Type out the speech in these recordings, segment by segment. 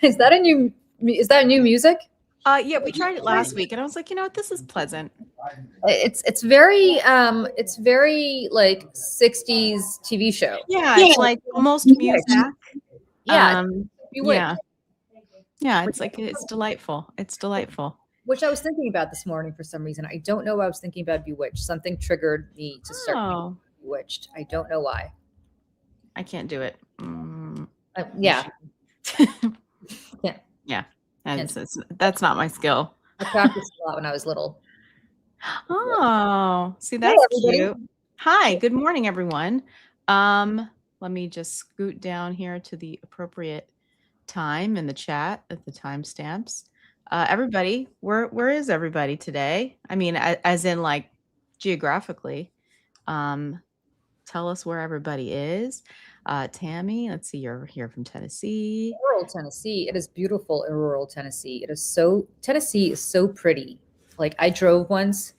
Is that new music? Yeah, we tried it last week, and I was like, you know what, this is pleasant. It's very like 60s TV show. Yeah, it's like almost music. Yeah, yeah, it's like it's delightful. It's delightful. Which I was thinking about this morning for some reason. I don't know why I was thinking about Bewitched. Something triggered me to start Bewitched. I don't know why. I can't do it. Yeah. Yeah. That's not my skill. I practiced a lot when I was little. Oh, see, that's cute. Hi, good morning, everyone. Let me just scoot down here to the appropriate time in the chat at the timestamps. Everybody, where is everybody today? I mean, as in like geographically. Tell us where everybody is. Tammy, let's see, you're here from Tennessee. Rural Tennessee. It is beautiful in rural Tennessee. Tennessee is so pretty. Like I drove once,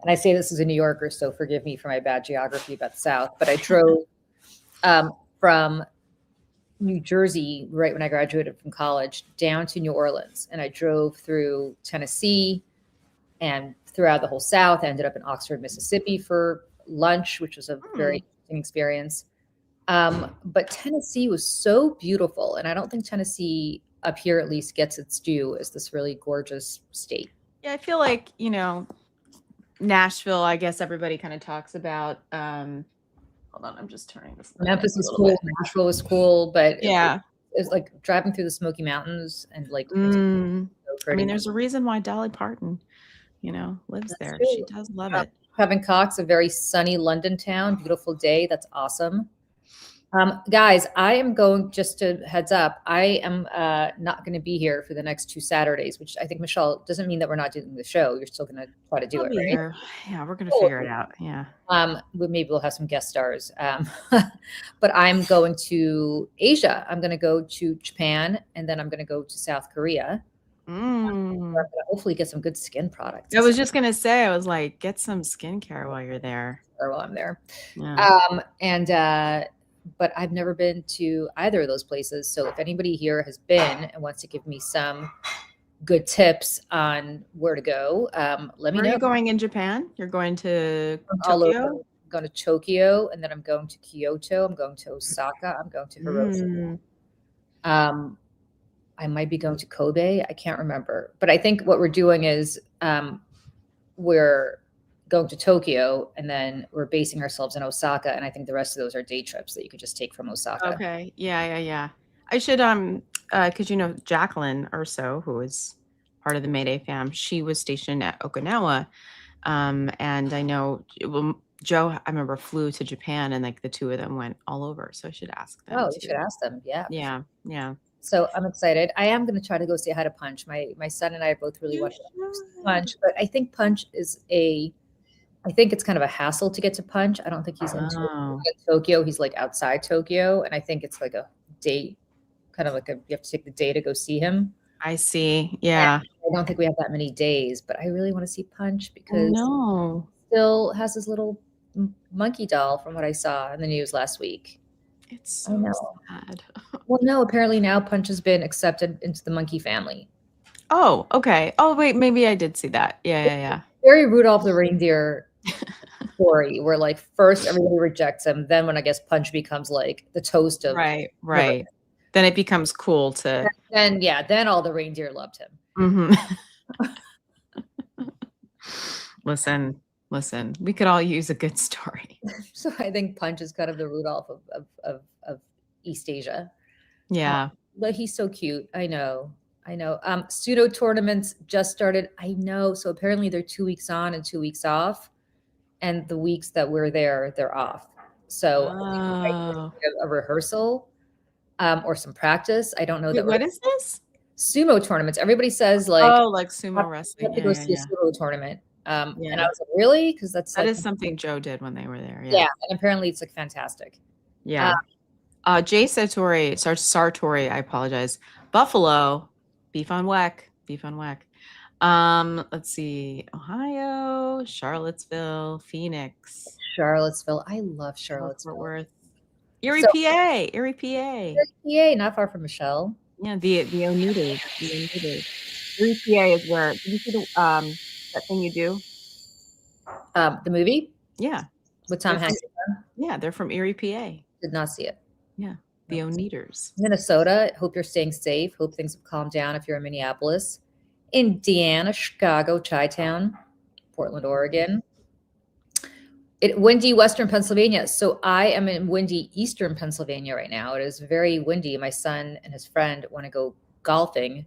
and I say this as a New Yorker, so forgive me for my bad geography about the South, but I drove from New Jersey right when I graduated from college down to New Orleans, and I drove through Tennessee and throughout the whole South. I ended up in Oxford, Mississippi for lunch, which was a very interesting experience. But Tennessee was so beautiful, and I don't think Tennessee up here at least gets its due as this really gorgeous state. Yeah, I feel like, Nashville, I guess everybody kind of talks about. Hold on, I'm just turning this. Memphis was cool. Nashville was cool, but yeah, it's like driving through the Smoky Mountains and like. So I mean, there's a reason why Dolly Parton, lives there. True. She does love it. Having Cox, a very sunny London town, beautiful day. That's awesome. Guys, I am going, just to heads up, I am not going to be here for the next 2 Saturdays, which I think, Michelle, doesn't mean that we're not doing the show. You're still going to try to do it, right? Here. Yeah, we're going to figure it out. Yeah. Maybe we'll have some guest stars. But I'm going to Asia. I'm going to go to Japan, and then I'm going to go to South Korea. Hopefully get some good skin products. I was just going to say, I was like, get some skincare while you're there. Or while I'm there. Yeah. But I've never been to either of those places. So if anybody here has been and wants to give me some good tips on where to go, let me know. Where are you going in Japan? You're going to Tokyo? I'm going to Tokyo, and then I'm going to Kyoto. I'm going to Osaka. I'm going to Hiroshima. I might be going to Kobe. I can't remember. But I think what we're doing is we're going to Tokyo, and then we're basing ourselves in Osaka, and I think the rest of those are day trips that you could just take from Osaka. Okay. Yeah. I should because Jacqueline Urso, who is part of the Mayday fam, she was stationed at Okinawa, and I know Joe, I remember, flew to Japan, and like the two of them went all over, so I should ask them. You should ask them. Yeah. So I'm excited. I am going to try to go see how to Punch. My son and I both really want to Punch, but I think Punch is I think it's kind of a hassle to get to Punch. I don't think he's in Tokyo. He's like outside Tokyo. And I think it's like a date, kind of like you have to take the day to go see him. I see. Yeah. And I don't think we have that many days, but I really want to see Punch because he still has his little monkey doll from what I saw in the news last week. It's so sad. Well, no, apparently now Punch has been accepted into the monkey family. Oh, okay. Oh, wait, maybe I did see that. Yeah. Very Rudolph the Reindeer story where like first everybody rejects him, then when I guess Punch becomes like the toast of right. Then it becomes cool to then all the reindeer loved him. Listen, we could all use a good story. So I think Punch is kind of the Rudolph of East Asia. Yeah. But he's so cute. I know. Pseudo tournaments just started. I know. So apparently they're 2 weeks on and 2 weeks off. And the weeks that we're there, they're off. So a rehearsal or some practice. I don't know. What is this? Sumo tournaments. Everybody says like sumo wrestling. You have to go see a sumo tournament. And I was like, really? Because that is something Joe did when they were there. Yeah. And apparently it's like fantastic. Yeah. Jay Sartori, I apologize. Buffalo, beef on weck. Let's see. Ohio, Charlottesville, Phoenix. Charlottesville. I love Charlottesville. Fort Worth. Erie, PA. PA, not far from Michelle. Yeah, the Oneaters. The Oneaters. Erie, PA is where. Did you see that thing you do? The movie Yeah, with Tom they're from Hanks. they're from Erie, PA. Did not see it. Yeah, the Oneaters. Minnesota. Hope you're staying safe. Hope things have calmed down if you're in Minneapolis. Indiana, Chicago, Chi-Town, Portland, Oregon. Windy Western Pennsylvania. So I am in windy Eastern Pennsylvania right now. It is very windy. My son and his friend want to go golfing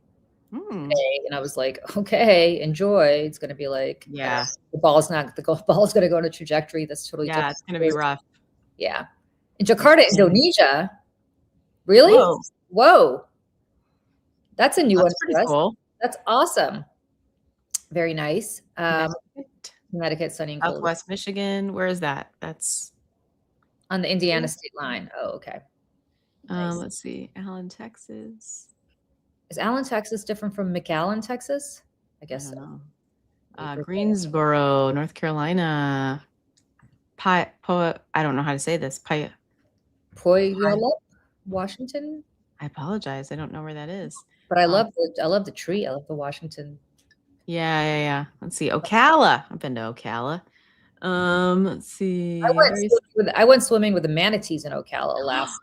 today, and I was like, okay, enjoy. It's going to be like, Yeah, the golf ball is going to go on a trajectory that's totally yeah, different. it's gonna be rough. Yeah. In Jakarta, Indonesia. Really? Whoa, Whoa. That's a new one that's pretty for us. cool. That's awesome. Very nice. Connecticut, Connecticut, sunny and cold. Southwest Michigan. Where is that? That's On the Indiana state line. Oh, okay. Nice. let's see, Allen, Texas. Is Allen, Texas different from McAllen, Texas? I I guess don't so. know. Greensboro, North Carolina. I don't know how to say this. Puyallup, Washington. I apologize. I don't know where that is. But I love the tree. I love the Washington. Yeah. Let's see. Ocala. I've been to Ocala. Let's see. I went swimming with the manatees in Ocala last.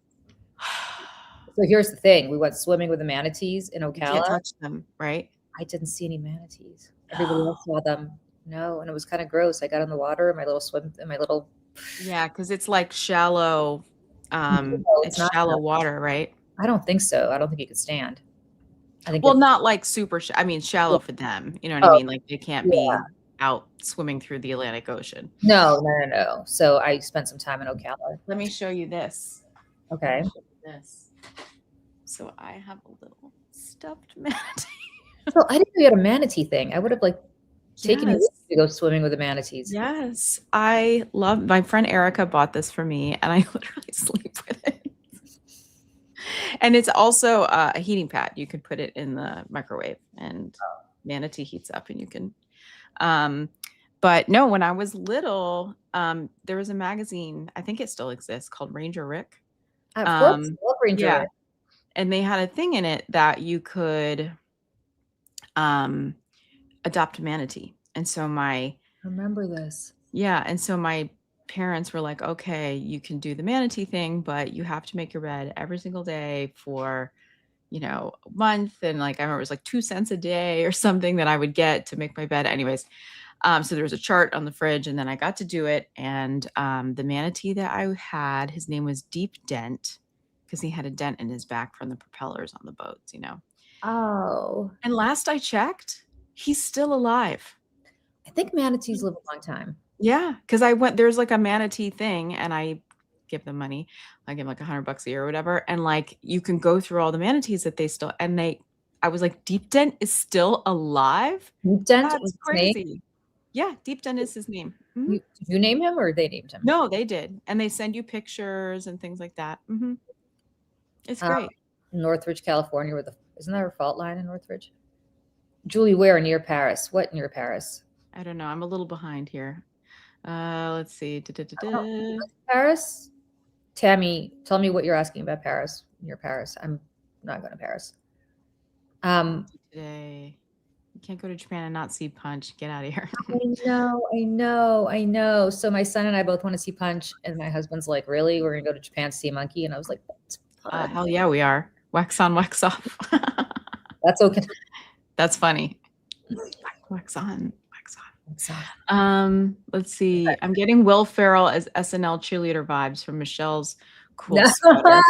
So here's the thing: we went swimming with the manatees in Ocala. You can't touch them, right? I didn't see any manatees. Everybody else saw them. No, and it was kind of gross. I got in the water, my little. Yeah, because it's like shallow. It's shallow water, right? I don't think so. I don't think you could stand. I think. Well, not like super. I mean, shallow for them. You know what I mean? Like they can't be out swimming through the Atlantic Ocean. No. So I spent some time in Ocala. Let me show you this. Okay. This. So I have a little stuffed manatee. So I didn't know you had a manatee thing. I would have taken you to go swimming with the manatees. Yes, I love. My friend Erica bought this for me, and I literally sleep with it. And it's also a heating pad. You could put it in the microwave, and manatee heats up, and you can. But no, when I was little, there was a magazine. I think it still exists called Ranger Rick. Of course, I love Ranger Rick. And they had a thing in it that you could adopt a manatee. And so I remember this. Yeah. And so my parents were like, okay, you can do the manatee thing, but you have to make your bed every single day for, a month. And I remember it was 2 cents a day or something that I would get to make my bed. Anyways. So there was a chart on the fridge, and then I got to do it. And the manatee that I had, his name was Deep Dent, because he had a dent in his back from the propellers on the boats, Oh. And last I checked, he's still alive. I think manatees live a long time. Yeah, because there's a manatee thing, and I give them money. I give them $100 a year or whatever. And you can go through all the manatees that they still, and I was like, Deep Dent is still alive? Deep Dent? That's crazy. Yeah, Deep Dent is his name. Mm-hmm. Did you name him or they named him? No, they did. And they send you pictures and things like that. Mm-hmm. It's great. Northridge, California, isn't there a fault line in Northridge? Julie, where? Near Paris? What near Paris? I don't know. I'm a little behind here. Let's see. Paris? Tammy, tell me what you're asking about Paris. Near Paris. I'm not going to Paris. Today. You can't go to Japan and not see Punch. Get out of here. I know. So my son and I both want to see Punch, and my husband's like, really? We're going to go to Japan to see a monkey? And I was like, that's fun. Hell yeah, we are. Wax on, wax off. That's okay. That's funny. Wax on, wax on. Let's see. I'm getting Will Ferrell as SNL cheerleader vibes from Michelle's cool sweater.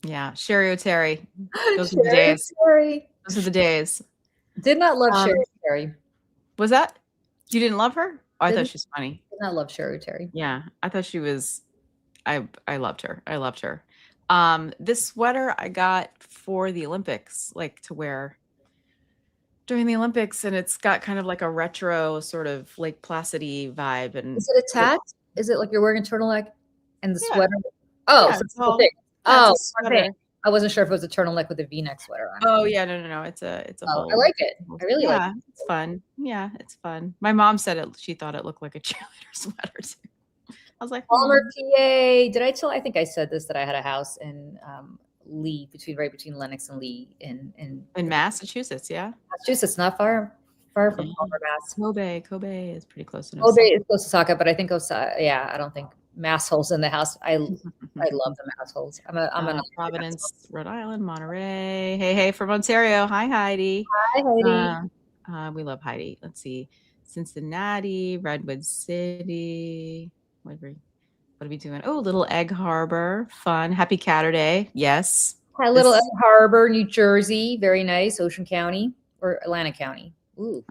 Yeah, Sherry O'Terry. Those are the days. Those are the days. Did not love Sherry O'Terry. Was that? You didn't love her? Oh, I thought she was funny. Did not love Sherry O'Terry. Yeah, I thought she was. I loved her. I loved her. This sweater I got for the Olympics, to wear during the Olympics, and it's got kind of a retro sort of Lake Placid-y vibe. And is it attached? Is it like you're wearing a turtleneck and the sweater? Oh, yeah, it's all, okay. I wasn't sure if it was a turtleneck with a V-neck sweater on. Oh yeah, no. It's a whole. I like it. I really like it. It's fun. Yeah, it's fun. My mom said she thought it looked like a cheerleader sweater too. I was like, Palmer, PA. Did I tell? I think I said this, that I had a house in Lee, right between Lenox and Lee in Massachusetts, yeah. Massachusetts, not far from Palmer, Mass. Kobe is pretty close to Kobe is close to Osaka, but I think yeah, I don't think mass holes in the house. I love the mass holes. I'm a Providence, Rhode Island, Monterey. Hey from Ontario. Hi, Heidi. Hi, Heidi. We love Heidi. Let's see. Cincinnati, Redwood City. What are we doing? Oh, Little Egg Harbor. Fun. Happy Catterday. Yes. Hi, Little Egg Harbor, New Jersey. Very nice. Ocean County or Atlantic County. Ooh.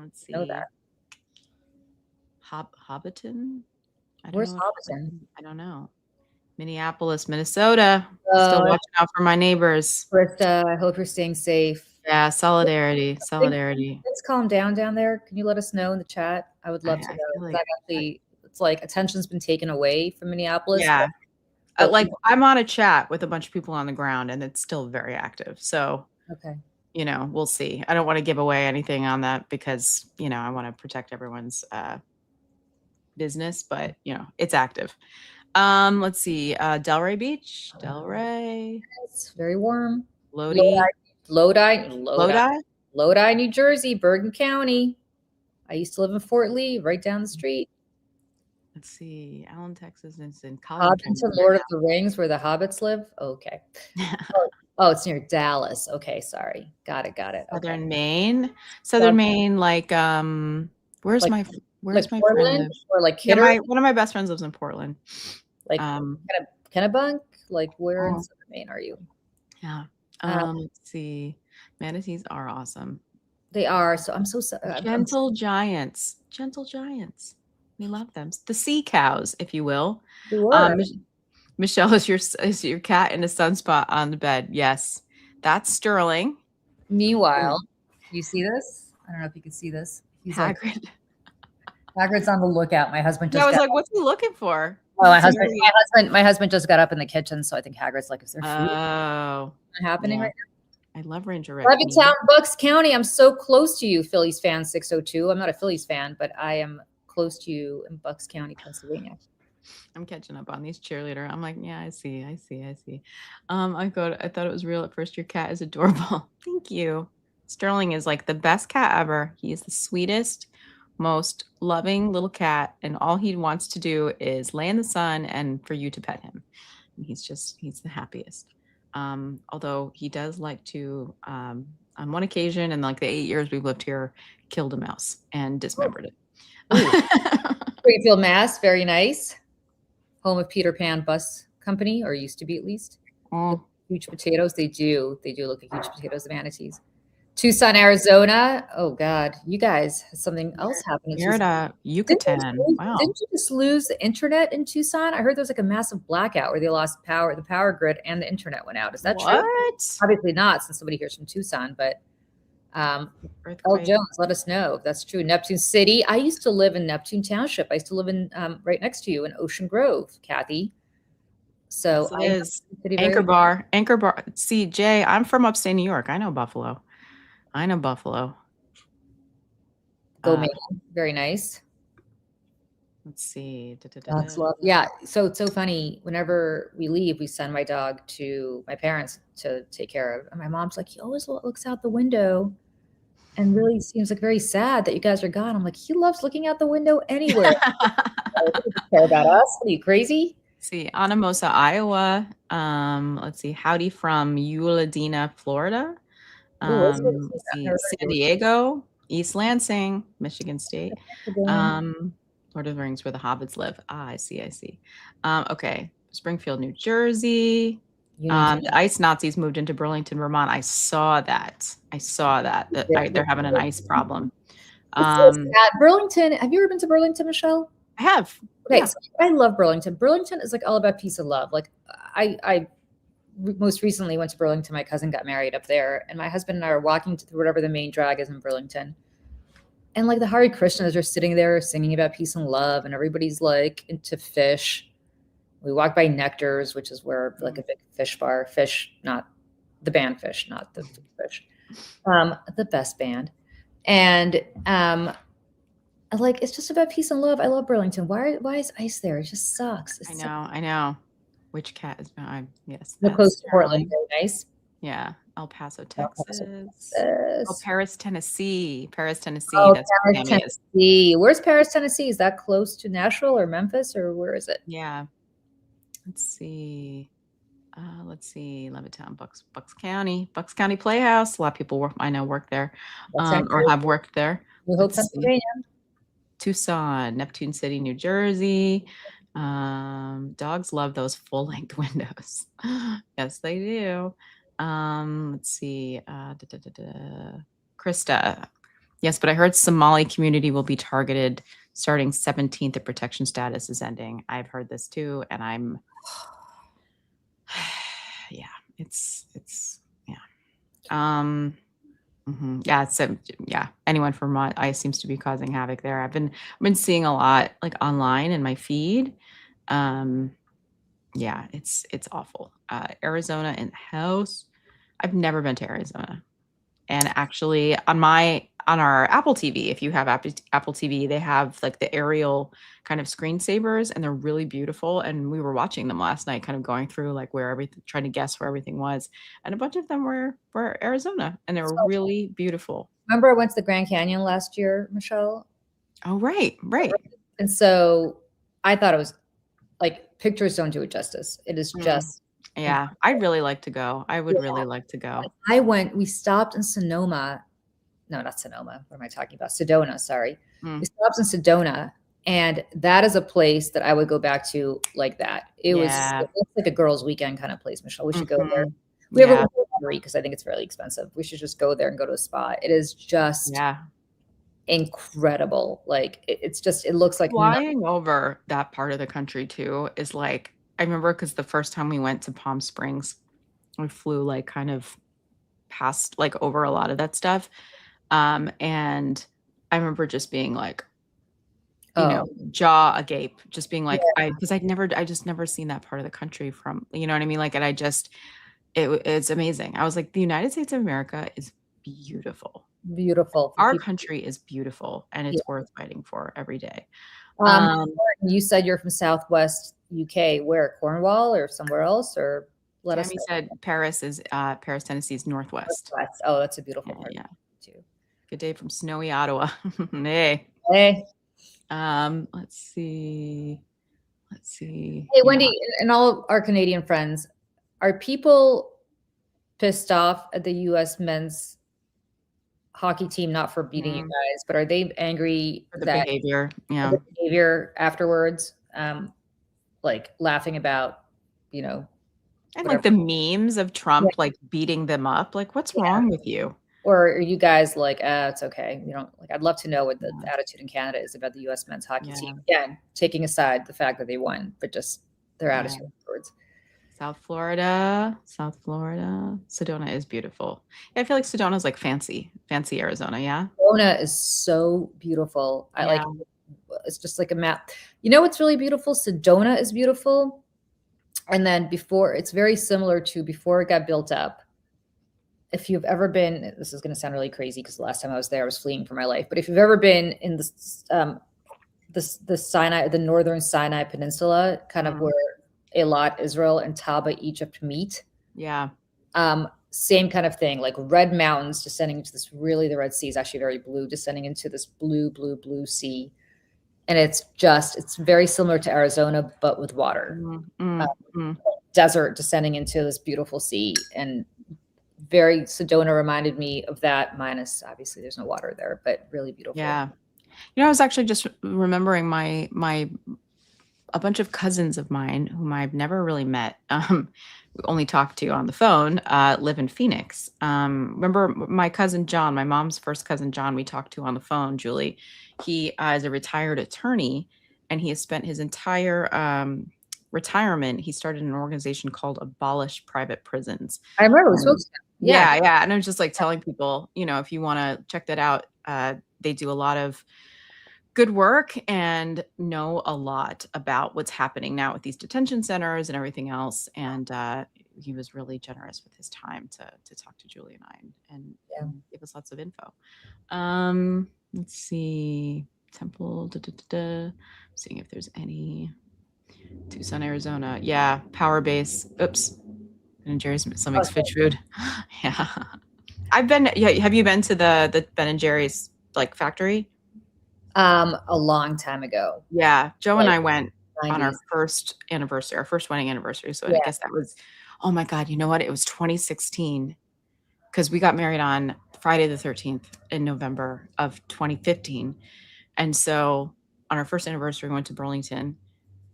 Let's see. Know that. Hobbiton? Where's Hobbiton? I don't know. Minneapolis, Minnesota. Still watching out for my neighbors. Krista, I hope you're staying safe. Yeah, solidarity. Let's calm down there. Can you let us know in the chat? I would love to know. It's like attention's been taken away from Minneapolis. Yeah. Like I'm on a chat with a bunch of people on the ground and it's still very active. So, okay. We'll see. I don't want to give away anything on that because, I want to protect everyone's business, but it's active. Let's see. Delray Beach. Delray. It's very warm. Lodi, New Jersey, Bergen County. I used to live in Fort Lee, right down the street. Let's see. Allen, Texas, it's in Hobbiton, Lord of the Rings, where the hobbits live. Okay. It's near Dallas. Okay, sorry. Got it. Southern Maine. Southern Maine, where's my Portland friend? Or like Kidder? One of my best friends lives in Portland. Like Kennebunk? Like where in Southern Maine are you? Yeah. Let's see. Manatees are awesome. They are. So I'm so sorry. Gentle giants. We love them. The sea cows, if you will. Michelle, is your cat in a sunspot on the bed? Yes. That's Sterling. Meanwhile, you see this? I don't know if you can see this. He's Hagrid. Hagrid's on the lookout. My husband just I was like, what's he looking for? Oh, my husband just got up in the kitchen, so I think Hagrid's like, is there food happening right now? I love Ranger Rick. Levittown, Bucks County. I'm so close to you, Phillies fan 602. I'm not a Phillies fan, but I am close to you in Bucks County, Pennsylvania. I'm catching up on these cheerleader. I'm like, yeah, I see. I thought it was real at first. Your cat is adorable. Thank you. Sterling is like the best cat ever. He is the sweetest, most loving little cat, and all he wants to do is lay in the sun and for you to pet him. And he's the happiest. Although he does like to, on one occasion in like the 8 years we've lived here, killed a mouse and dismembered it. Springfield, Mass. Very nice. Home of Peter Pan Bus Company, or used to be at least. Huge potatoes. They do look like huge potatoes, the manatees. Tucson, Arizona. Oh God, you guys, something else happened. Yucatan. Wow. Didn't you just lose the internet in Tucson? I heard there was like a massive blackout where they lost power. The power grid and the internet went out. Is that true? Obviously not, since somebody here's from Tucson. But L. Jones, let us know if that's true. Neptune City. I used to live in Neptune Township. I used to live in right next to you in Ocean Grove, Kathy. So yes, it is. Anchor Bar. See, Jay, I'm from upstate New York. I know Buffalo. Go Mayday. Very nice. Let's see. That's love. Yeah. So it's so funny. Whenever we leave, we send my dog to my parents to take care of. And my mom's like, he always looks out the window and really seems like very sad that you guys are gone. I'm like, he loves looking out the window anywhere. Care about us? What are you, crazy? See, Anamosa, Iowa. Let's see. Howdy from Uladina, Florida. San Diego, East Lansing, Michigan State. Lord of the Rings, where the hobbits live. I see. Okay. Springfield, New Jersey. The ice Nazis moved into Burlington, Vermont. I saw that. They're having an ice problem. Burlington. Have you ever been to Burlington, Michelle? I have. Okay, yeah. So I love Burlington. Burlington is like all about peace and love. Like I most recently went to Burlington. My cousin got married up there, and my husband and I are walking to whatever the main drag is in Burlington. And like the Hare Krishnas are sitting there singing about peace and love, and everybody's like into fish. We walk by Nectar's, which is where like a big fish bar, not the band Fish, not the fish, the best band. And Like, it's just about peace and love. I love Burlington. Why is ICE there? It just sucks. I It's know, I know. Which cat is yes, so close that's to Portland. Carolyn. Very nice. Yeah, El Paso, Oh, Texas. Oh, Paris, Tennessee. Paris, Tennessee. That's where Paris, Tammy is. Tennessee. Where's Paris, Tennessee? Is that close to Nashville or Memphis, or where is it? Yeah. Let's see. Levittown, Bucks County, Bucks County Playhouse. A lot of people I know work there, That's New or have worked there. Hope, Let's see. Pennsylvania. Tucson, Neptune City, New Jersey. Dogs love those full-length windows. Yes, they do. Let's see. Krista. Yes, but I heard Somali community will be targeted starting 17th. The protection status is ending. I've heard this too, and I'm yeah, it's yeah. Yeah, so yeah, anyone from ICE seems to be causing havoc there. I've been seeing a lot like online in my feed. Yeah, it's awful. Arizona in the house. I've never been to Arizona. And actually on our Apple TV, if you have Apple TV, they have like the aerial kind of screensavers and they're really beautiful. And we were watching them last night, kind of going through like where everything, trying to guess where everything was. And a bunch of them were Arizona and they were really beautiful. Remember I went to the Grand Canyon last year, Michelle? Oh, right. And so I thought it was like, pictures don't do it justice. It is just yeah, I'd really like to go. I would really like to go. We stopped in Sonoma. No, not Sonoma. What am I talking about? Sedona, sorry. We stopped in Sedona, and that is a place that I would go back to like that. It was like a girls' weekend kind of place, Michelle. We should go there. We have a lottery because I think it's fairly expensive. We should just go there and go to a spa. It is just incredible. Like it looks like flying over that part of the country too is like, I remember because the first time we went to Palm Springs, we flew like kind of past like over a lot of that stuff. And I remember just being like, you know, jaw agape, just being like, because I just never seen that part of the country from, you know what I mean? Like, and it's amazing. I was like, the United States of America is beautiful. Beautiful. Our country is beautiful and it's worth fighting for every day. You said you're from Southwest UK. Where? Cornwall or somewhere else? Or let us know. Said Paris, Tennessee's northwest. Oh, that's a beautiful part. Yeah. Too. Good day from snowy Ottawa. Hey. Let's see. Hey, Wendy, and all our Canadian friends, are people pissed off at the U.S. men's hockey team not for beating you guys, but are they angry for the behavior? Yeah, the behavior afterwards, like laughing about, you know, and like the memes of Trump like beating them up. Like, what's wrong with you? Or are you guys like, it's okay? You know, like I'd love to know what the attitude in Canada is about the U.S. men's hockey team. Again, taking aside the fact that they won, but just their attitude afterwards. South Florida, Sedona is beautiful. Yeah, I feel like Sedona is like fancy Arizona. Yeah, Sedona is so beautiful. I like. It's just like a map. You know what's really beautiful? Sedona is beautiful, and then it's very similar to before it got built up. If you've ever been, this is going to sound really crazy because the last time I was there, I was fleeing for my life. But if you've ever been in the Sinai, the northern Sinai Peninsula, kind of where Eilat, Israel, and Taba, Egypt meet, same kind of thing, like red mountains descending into this. Really, the Red Sea is actually very blue, descending into this blue sea, and it's very similar to Arizona, but with water. Desert descending into this beautiful sea, and Sedona reminded me of that, minus obviously there's no water there, but really beautiful. Yeah. You know, I was actually just remembering a bunch of cousins of mine whom I've never really met, we only talked to on the phone, live in Phoenix. Remember my cousin John, my mom's first cousin John, we talked to on the phone, Julie. He is a retired attorney and he has spent his entire retirement. He started an organization called Abolish Private Prisons. I remember we spoke to him. Yeah. And I'm just like telling people, you know, if you want to check that out, they do a lot of good work and know a lot about what's happening now with these detention centers and everything else. And he was really generous with his time to talk to Julie and I and give us lots of info. Let's see. Temple. Seeing if there's any. Tucson, Arizona. Yeah, Power Base. Oops. Ben and Jerry's some makes fish food. Yeah. I've been. Yeah. Have you been to the Ben and Jerry's like factory? A long time ago. Yeah, Joe and Like I went on our 90s. first anniversary, our first wedding anniversary. So I Yeah. guess that was, oh my God, you know what? It was 2016 because we got married on Friday the 13th in November of 2015. And so on our first anniversary, we went to Burlington,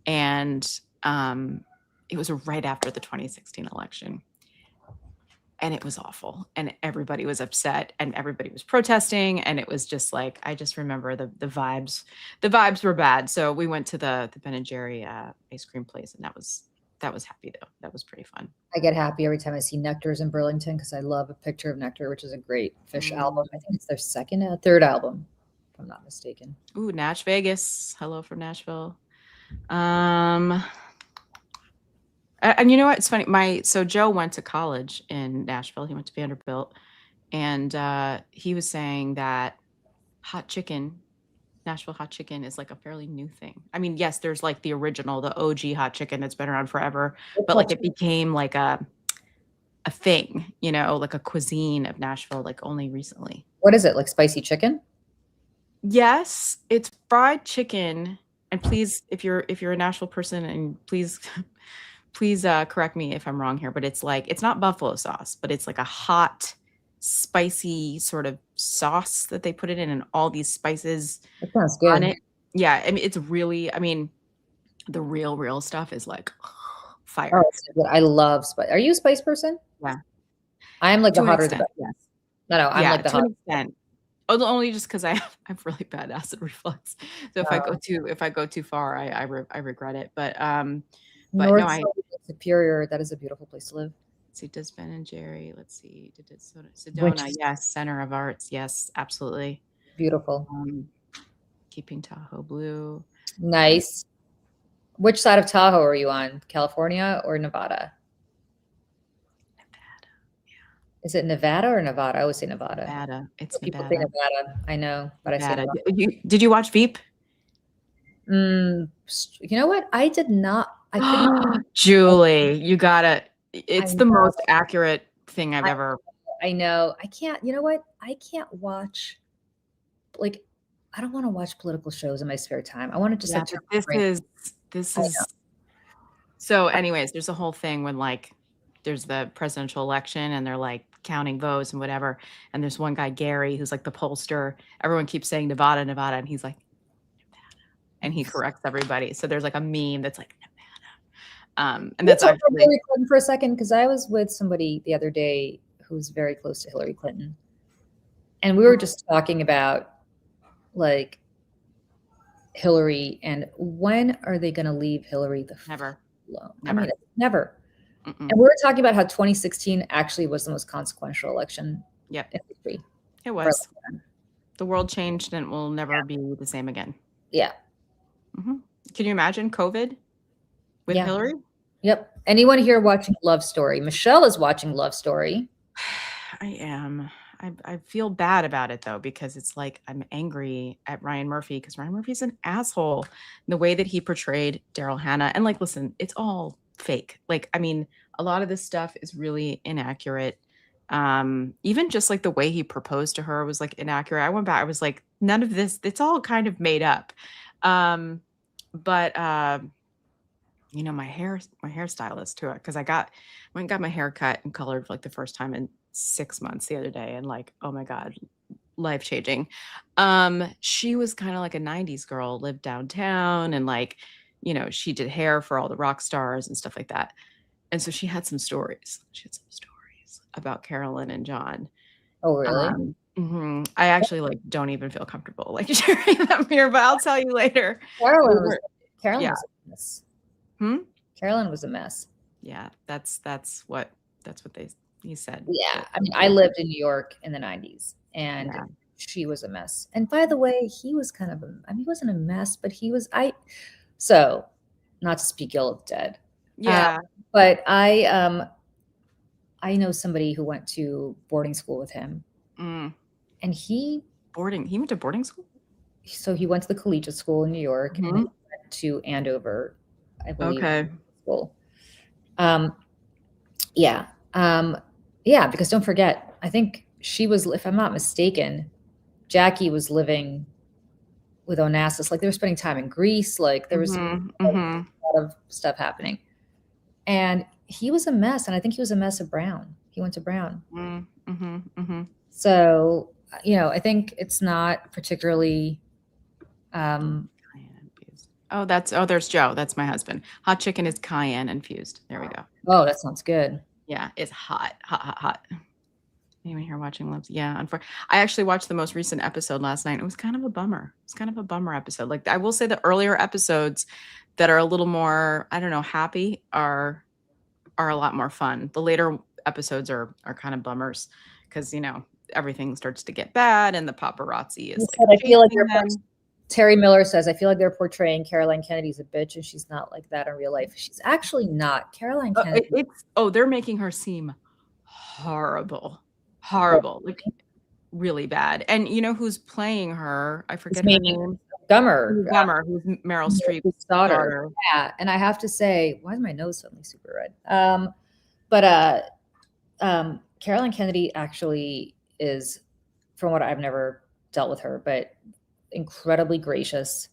and it was right after the 2016 election. And it was awful, and everybody was upset, and everybody was protesting, and it was just like, I just remember the vibes were bad. So we went to the Ben and Jerry ice cream place, and that was happy though. That was pretty fun. I get happy every time I see Nectar's in Burlington because I love A Picture of Nectar, which is a great Fish album. I think it's their third album, if I'm not mistaken. Ooh, Nash Vegas. Hello from Nashville. And you know what? It's funny. So Joe went to college in Nashville. He went to Vanderbilt, and he was saying that hot chicken, Nashville hot chicken, is like a fairly new thing. I mean, yes, there's like the original, the OG hot chicken that's been around forever, but like it became like a thing, you know, like a cuisine of Nashville, like only recently. What is it? Like spicy chicken? Yes, it's fried chicken. And please, if you're a Nashville person, and please correct me if I'm wrong here, but it's like, it's not buffalo sauce, but it's like a hot, spicy sort of sauce that they put it in, and all these spices That sounds good. on it. Yeah, I mean, it's really, I mean, the real stuff is like fire. Oh, it's so good. I love spice. Are you a spice person? Yeah. I'm like the hotter the better. Yes. No, I'm like the hotter. Extent. Only just because I have really bad acid reflux. So if I go too far, I regret it. But North no, Superior, that is a beautiful place to live. Let's see, does Ben and Jerry, let's see, Sedona, yes, Center of Arts, yes, absolutely. Beautiful. Keeping Tahoe blue. Nice. Which side of Tahoe are you on? California or Nevada? Nevada, yeah. Is it Nevada or Nevada? I always say Nevada. Nevada. It's people Nevada. say Nevada. I know, but Nevada. I say Nevada. Did you watch Veep? You know what? I did not. I couldn't. Julie, you gotta. It's the most accurate thing I've ever. I know. I can't. You know what? I can't watch. Like, I don't want to watch political shows in my spare time. I want to just This is. So, anyways, there's a whole thing when like there's the presidential election and they're like counting votes and whatever, and there's one guy, Gary, who's like the pollster. Everyone keeps saying Nevada, and he's like Nevada, and he corrects everybody. So there's like a meme that's like Nevada, and that's actually Hillary Clinton for a second, because I was with somebody the other day who's very close to Hillary Clinton, and we were just talking about like Hillary and when are they going to leave Hillary never alone? Never. I mean, never. And we were talking about how 2016 actually was the most consequential election in history. It was. The world changed and it will never be the same again. Yeah. Can you imagine COVID with Hillary? Yep. Anyone here watching Love Story? Michelle is watching Love Story. I am. I feel bad about it though, because it's like I'm angry at Ryan Murphy because Ryan Murphy's an asshole. The way that he portrayed Daryl Hannah, and like, listen, it's all fake. Like, I mean, a lot of this stuff is really inaccurate. Even just like the way he proposed to her was like inaccurate. I went back, I was like, none of this, it's all kind of made up. But you know, my hairstylist too, because I went and got my hair cut and colored for like the first time in 6 months the other day, and like, oh my God, life changing. She was kind of like a 90s girl, lived downtown, and like, you know, she did hair for all the rock stars and stuff like that. And so she had some stories. About Carolyn and John. Oh, really? I actually like don't even feel comfortable like sharing them here, but I'll tell you later. Carolyn was a mess. Carolyn was a mess. Yeah, that's what he said. Yeah, I mean, I lived in New York in the 90s, and she was a mess. And by the way, he was kind of he wasn't a mess, but he was so not to speak ill of the dead. Yeah. But I know somebody who went to boarding school with him, and he went to boarding school. so he went to the collegiate school in New York, and he Mhm. went to Andover, I believe, Okay. school. Yeah. Yeah, because don't forget, I think she was, if I'm not mistaken, Jackie was living with Onassis. Like they were spending time in Greece. Like there was Mhm. a Mhm. lot of stuff happening. And he was a mess. And I think he was a mess of Brown. He went to Brown. Mhm. Mhm. So, I think it's not particularly, um, Cayenne infused. Oh, there's Joe. That's my husband. Hot chicken is cayenne infused. There we go. oh, that sounds good. Yeah, it's hot, hot, hot, hot. Anyone here watching Lives? Yeah, I actually watched the most recent episode last night. It was kind of a bummer. It's kind of a bummer episode. Like I will say the earlier episodes that are a little more, I don't know, happy are a lot more fun. The later episodes are kind of bummers because everything starts to get bad and the paparazzi is like I feel like chasing them. Terry Miller says, I feel like they're portraying Caroline Kennedy's a bitch, and she's not like that in real life. She's actually not. Caroline Kennedy. They're making her seem horrible, horrible, like really bad. And you know who's playing her? I forget her name. Gummer, Who's Meryl Streep's daughter. Yeah, and I have to say, why is my nose suddenly super red? But Caroline Kennedy actually is, from what I've never dealt with her, but incredibly gracious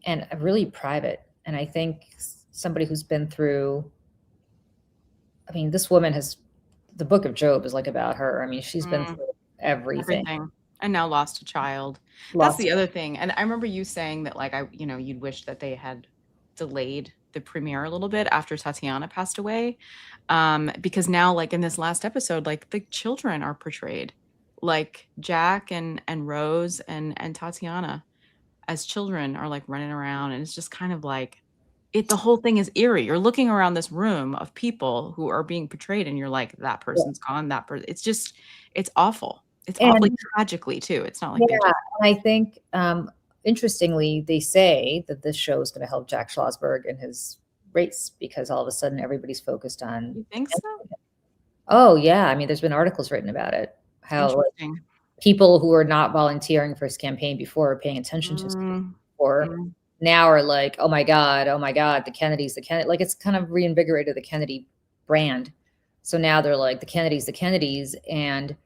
and really private. And I think somebody who's been through, I mean, this woman the book of Job is like about her. I mean, she's been through everything. And now lost a child. That's the other thing. And I remember you saying that, like, you'd wish that they had delayed the premiere a little bit after Tatiana passed away. Because now, like in this last episode, like the children are portrayed, like Jack and Rose and Tatiana as children are like running around. And it's just kind of like, the whole thing is eerie. You're looking around this room of people who are being portrayed and you're like, that person's gone, that person. It's awful. It's awfully tragically too. It's not like and I think interestingly, they say that this show is going to help Jack Schlossberg in his race because all of a sudden everybody's focused on. You think so? Oh yeah, I mean, there's been articles written about it. How people who are not volunteering for his campaign before are paying attention to him before now are like, oh my god, the Kennedys, like it's kind of reinvigorated the Kennedy brand. So now they're like the Kennedys, and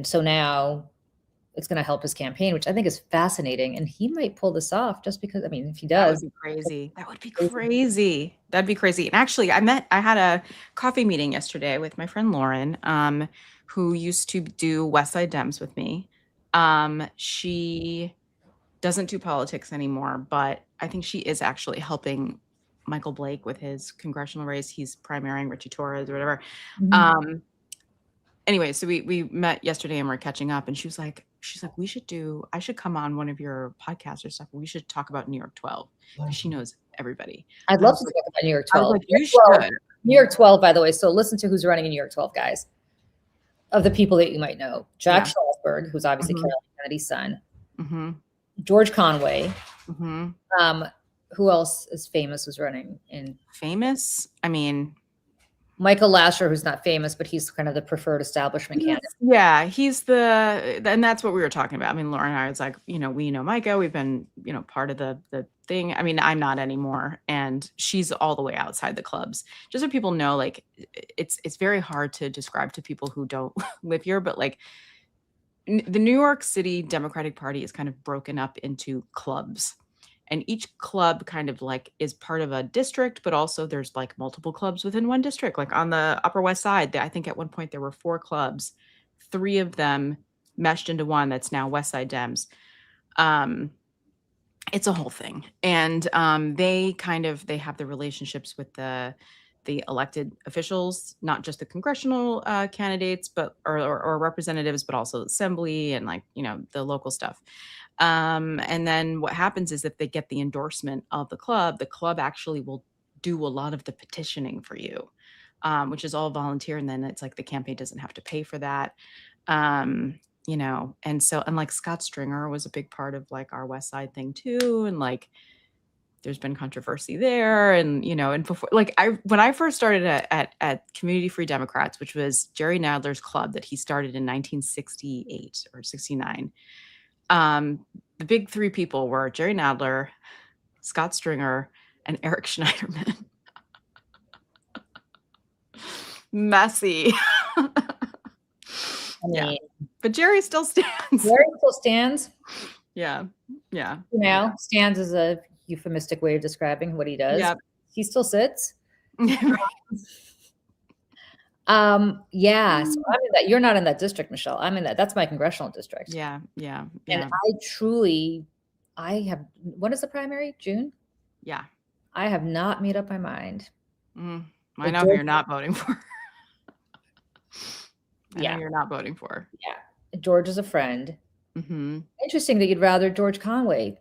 so now it's going to help his campaign, which I think is fascinating. And he might pull this off just because, I mean, if he does. That would be crazy. That would be crazy. That'd be crazy. And actually, I had a coffee meeting yesterday with my friend Lauren, who used to do West Side Dems with me. She doesn't do politics anymore, but I think she is actually helping Michael Blake with his congressional race. He's primarying Richie Torres or whatever. Anyway, so we met yesterday and we're catching up, and she's like, I should come on one of your podcasts or stuff. We should talk about New York 12. She knows everybody. I'd love to talk about New York 12. You should. New York 12, by the way. So listen to who's running in New York 12, guys. Of the people that you might know, Jack Schlossberg, who's obviously Caroline Kennedy's son. George Conway. Who else is famous who's running in? Famous? I mean, Michael Lasher, who's not famous, but he's kind of the preferred establishment candidate. Yeah, and that's what we were talking about. I mean, Laura and I was like, we know Micah. We've been, part of the thing. I mean, I'm not anymore, and she's all the way outside the clubs. Just so people know, like, it's very hard to describe to people who don't live here, but like, the New York City Democratic Party is kind of broken up into clubs. And each club kind of like is part of a district, but also there's like multiple clubs within one district. Like on the Upper West Side, I think at one point there were 4 clubs, 3 of them meshed into one that's now West Side Dems. It's a whole thing. And they have the relationships with the elected officials, not just the congressional candidates, but or representatives, but also the assembly and like, the local stuff. And then what happens is if they get the endorsement of the club actually will do a lot of the petitioning for you, which is all volunteer. And then it's like the campaign doesn't have to pay for that. And like Scott Stringer was a big part of like our West Side thing too. And like, there's been controversy there. And, and before, like when I first started at Community Free Democrats, which was Jerry Nadler's club that he started in 1968 or 69, The big three people were Jerry Nadler, Scott Stringer, and Eric Schneiderman. Messy. Yeah, but Jerry still stands. Jerry still stands. Yeah. Stands is a euphemistic way of describing what he does. Yeah. He still sits. Right. So I'm in that. You're not in that district, Michelle. I'm in that. That's my congressional district. Yeah. And when is the primary? June? Yeah. I have not made up my mind. I know who you're not voting for. I know you're not voting for. Yeah. George is a friend. Mm-hmm. Interesting that you'd rather George Conway.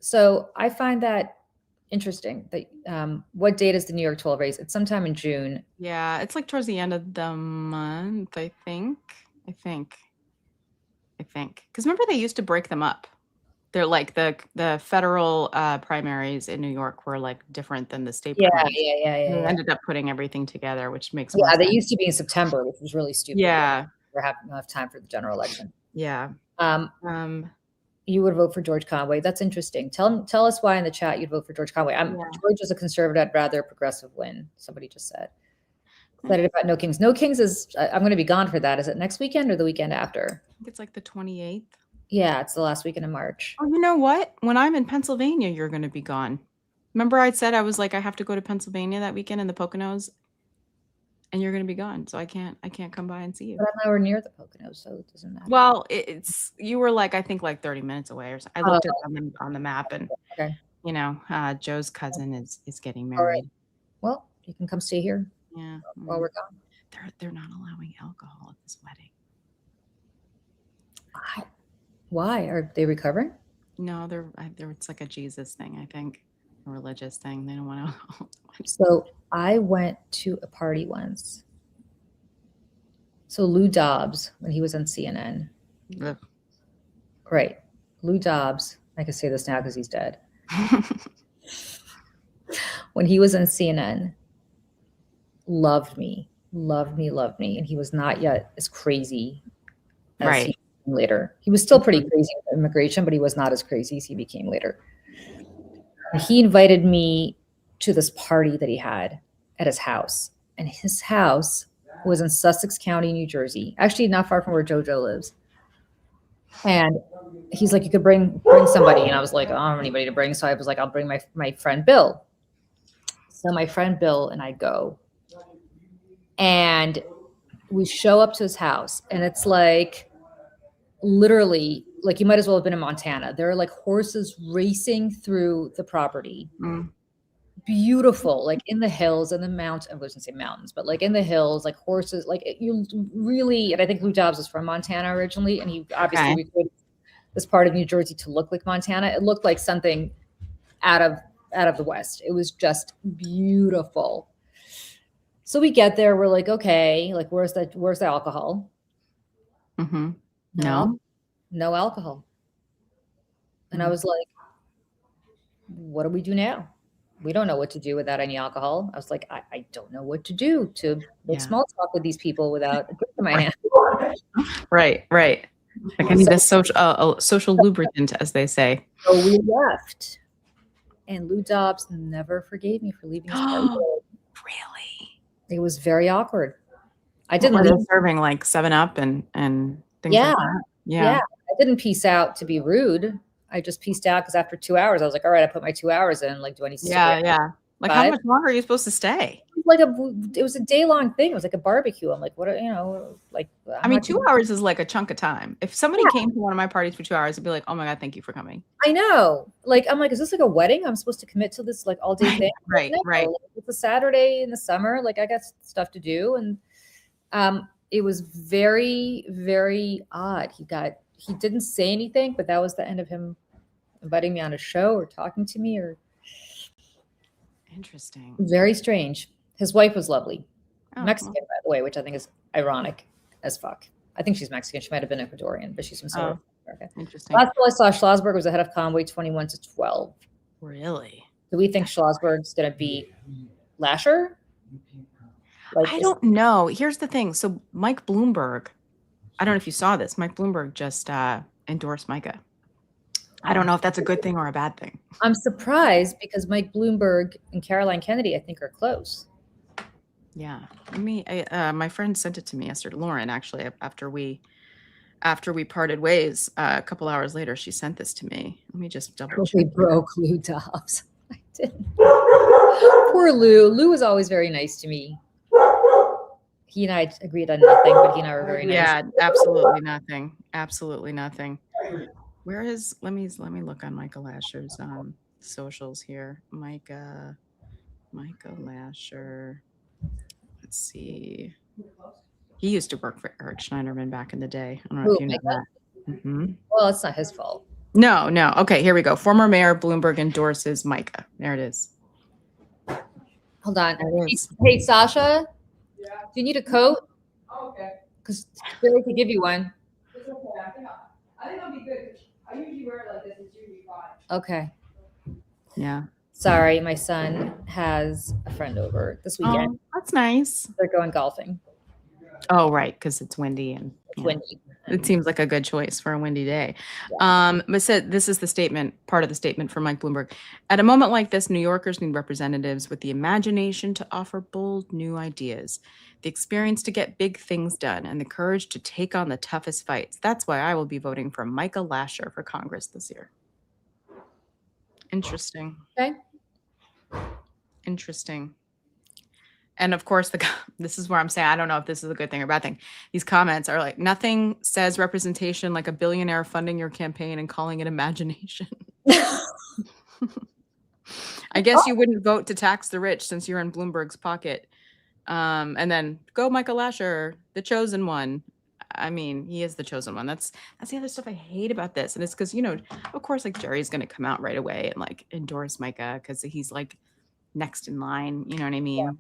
So I find that interesting. That what date is the New York 12 race? It's sometime in June. Yeah, it's like towards the end of the month, I think. Because remember, they used to break them up. They're like the federal primaries in New York were like different than the state primaries. Yeah. They ended up putting everything together, which makes more sense. They used to be in September, which was really stupid. Yeah. We're having enough time for the general election. Yeah. You would vote for George Conway. That's interesting. Tell us why in the chat you'd vote for George Conway. George is a conservative. I'd rather a progressive win. Somebody just said. Excited about No Kings. No Kings is, I'm going to be gone for that. Is it next weekend or the weekend after? I think it's like the 28th. Yeah, it's the last weekend of March. Oh, you know what? When I'm in Pennsylvania, you're going to be gone. Remember I said I was like, I have to go to Pennsylvania that weekend in the Poconos, and you're going to be gone. So I can't come by and see you. But I'm nowhere near the Poconos, so it doesn't matter. Well, you were like, I think like 30 minutes away or something. I looked at on the map, and Joe's cousin is getting married. Right. Well, you can come stay here. Yeah. While we're gone. They're not allowing alcohol at this wedding. Why? Are they recovering? No, they're it's like a Jesus thing, I think, a religious thing. They don't want to. So I went to a party once. So Lou Dobbs, when he was on CNN. Ugh. Right. Lou Dobbs, I can say this now because he's dead. When he was on CNN, loved me. And he was not yet as crazy as he became later. He was still pretty crazy with immigration, but he was not as crazy as he became later. And he invited me to this party that he had at his house. And his house was in Sussex County, New Jersey, actually not far from where JoJo lives. And he's like, you could bring somebody. And I was like, I don't have anybody to bring. So I was like, I'll bring my friend Bill. So my friend Bill and I go. And we show up to his house. And it's like, literally, like you might as well have been in Montana. There are like horses racing through the property. Beautiful, like in the hills and the mountains. I wasn't say mountains, but like in the hills, like horses, like you really, and I think Lou Dobbs was from Montana originally, and he obviously recreated this part of New Jersey to look like Montana. It looked like something out of the West. It was just beautiful. So we get there, we're like, okay, like where's the alcohol? Mm-hmm. No alcohol. And I was like, what do we do now? We don't know what to do without any alcohol. I was like, I don't know what to do to make small talk with these people without a drink in my hand. Right. Like I need a social lubricant, as they say. So we left. And Lou Dobbs never forgave me for leaving his party. Really? It was very awkward. I didn't leave. Serving like 7-Up and things like that. Yeah. I didn't peace out to be rude. I just pieced out because after 2 hours, I was like, all right, I put my 2 hours in. Like, do I need to? Yeah. Like, how much longer are you supposed to stay? It was a day-long thing. It was like a barbecue. I'm like, what? Like. I mean, 2 hours is like a chunk of time. If somebody came to one of my parties for 2 hours, I'd be like, oh my God, thank you for coming. I know. Like, I'm like, is this like a wedding? I'm supposed to commit to this like all day thing? Right. Like, it's a Saturday in the summer. Like, I got stuff to do, and it was very, very odd. He didn't say anything, but that was the end of him inviting me on a show or talking to me or. Interesting. Very strange. His wife was lovely. Mexican, well. by the way, which I think is ironic as fuck. I think she's Mexican. She might have been Ecuadorian, but she's from South America. Interesting. Last time I saw Schlossberg was ahead of Conway 21-12. Really? Do we think Schlossberg's going to beat Lasher? I don't know. Here's the thing. So Mike Bloomberg, I don't know if you saw this. Mike Bloomberg just endorsed Micah. I don't know if that's a good thing or a bad thing. I'm surprised because Mike Bloomberg and Caroline Kennedy, I think, are close. Yeah. My friend sent it to me yesterday. Lauren, actually, after we parted ways, a couple hours later, she sent this to me. Let me just double check. We broke Lou Dobbs. I didn't. Poor Lou. Lou was always very nice to me. He and I agreed on nothing, but he and I were very nice. Yeah, absolutely nothing. Absolutely nothing. Where is? Let me look on Michael Lasher's socials here. Michael Lasher. Let's see. He used to work for Eric Schneiderman back in the day. I don't know if you know that. Mm-hmm. Well, it's not his fault. No. Okay, here we go. Former Mayor Bloomberg endorses Micah. There it is. Hold on. There it is. Hey, Sasha, Yeah. do you need a coat? Oh, okay. Because Billy could give you one. It's okay. I think I'll be good. I usually wear it like this. It's usually fine. Okay. Yeah. Sorry, my son has a friend over this weekend. Oh, that's nice. They're going golfing. Oh, right, because it's windy and It's windy. it seems like a good choice for a windy day. But this is the statement, part of the statement from Mike Bloomberg. At a moment like this, New Yorkers need representatives with the imagination to offer bold new ideas, the experience to get big things done, and the courage to take on the toughest fights. That's why I will be voting for Michael Lasher for Congress this year. Interesting. Okay. Interesting. And of course, this is where I'm saying I don't know if this is a good thing or bad thing. These comments are like, nothing says representation like a billionaire funding your campaign and calling it imagination. I guess you wouldn't vote to tax the rich since you're in Bloomberg's pocket. And then go Michael Lasher, the chosen one. I mean, he is the chosen one. That's the other stuff I hate about this. And it's because, of course, like Jerry's going to come out right away and like endorse Micah because he's like next in line. You know what I mean? Yeah.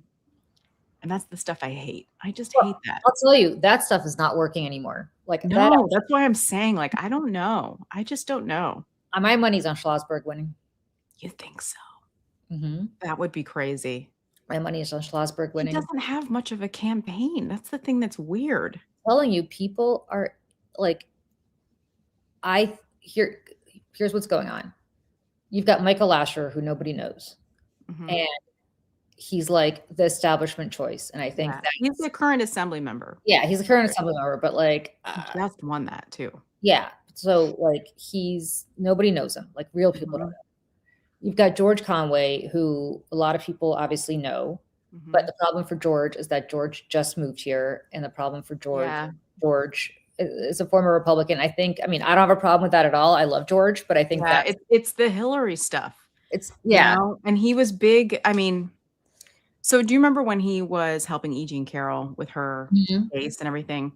And that's the stuff I hate. I just hate that. I'll tell you, that stuff is not working anymore. Like no, that's why I'm saying, like, I don't know. I just don't know. My money's on Schlossberg winning. You think so? Mm-hmm. That would be crazy. My money is on Schlossberg winning. He doesn't have much of a campaign. That's the thing that's weird. I'm telling you, people are like, here's what's going on. You've got Michael Lasher, who nobody knows. Mm-hmm. And he's like the establishment choice. And I think that he's the current assembly member. Yeah, he's a current assembly member, but like he just won that too. Yeah. So like nobody knows him. Like real people don't know. You've got George Conway, who a lot of people obviously know. Mm-hmm. But the problem for George is that George just moved here. And the problem for George is a former Republican. I don't have a problem with that at all. I love George, but I think that it's the Hillary stuff. It's and he was big. I mean, so do you remember when he was helping E. Jean Carroll with her case and everything?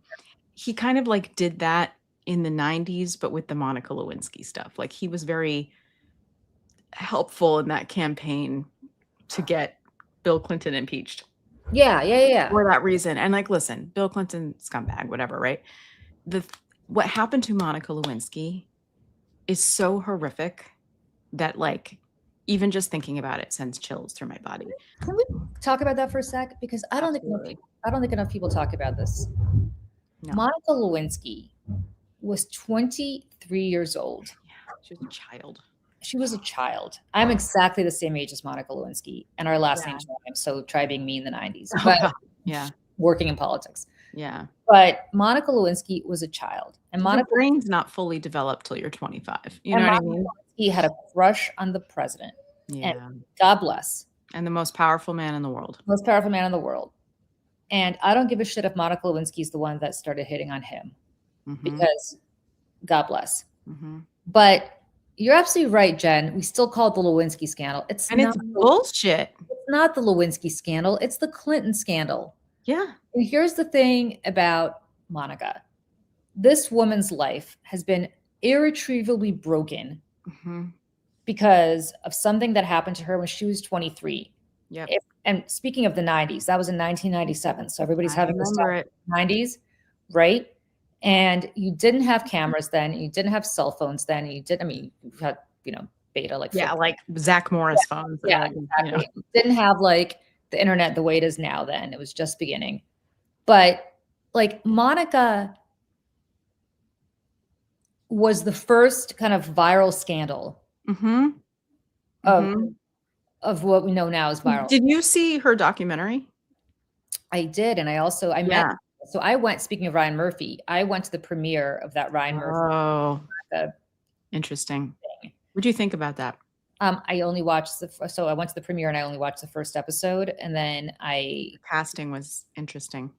He kind of like did that in the 90s, but with the Monica Lewinsky stuff. Like he was very helpful in that campaign to get Bill Clinton impeached. Yeah. For that reason. And like, listen, Bill Clinton, scumbag, whatever, right? What happened to Monica Lewinsky is so horrific that like, even just thinking about it sends chills through my body. Can we talk about that for a sec? Because I don't think enough people talk about this. No. Monica Lewinsky was 23 years old. Yeah, she was a child. She was a child. I'm exactly the same age as Monica Lewinsky, and our last names rhyme. So try being me in the 90s. But working in politics. Yeah. But Monica Lewinsky was a child, and Monica brain's not fully developed till you're 25. You know what I mean? He had a crush on the president. Yeah. And God bless. And the most powerful man in the world. Most powerful man in the world. And I don't give a shit if Monica Lewinsky's the one that started hitting on him. Mm-hmm. Because God bless. Mm-hmm. But you're absolutely right, Jen. We still call it the Lewinsky scandal. It's bullshit. It's not the Lewinsky scandal. It's the Clinton scandal. Yeah. And here's the thing about Monica. This woman's life has been irretrievably broken because of something that happened to her when she was 23. Yeah. And speaking of the 90s, that was in 1997. So everybody's having this stuff in the 90s, right? And you didn't have cameras then. You didn't have cell phones then. You had, beta like like Zach Morris phones. Yeah, exactly. You didn't have like the internet the way it is now then. It was just beginning. But like Monica, was the first kind of viral scandal Mm-hmm. of Mm-hmm. of what we know now as viral. Did you see her documentary? I did, and I met. Yeah. So I went. Speaking of Ryan Murphy, I went to the premiere of that Ryan Murphy. Oh, The interesting. thing. What do you think about that? I only watched so I went to the premiere and I only watched the first episode, and then Casting was interesting.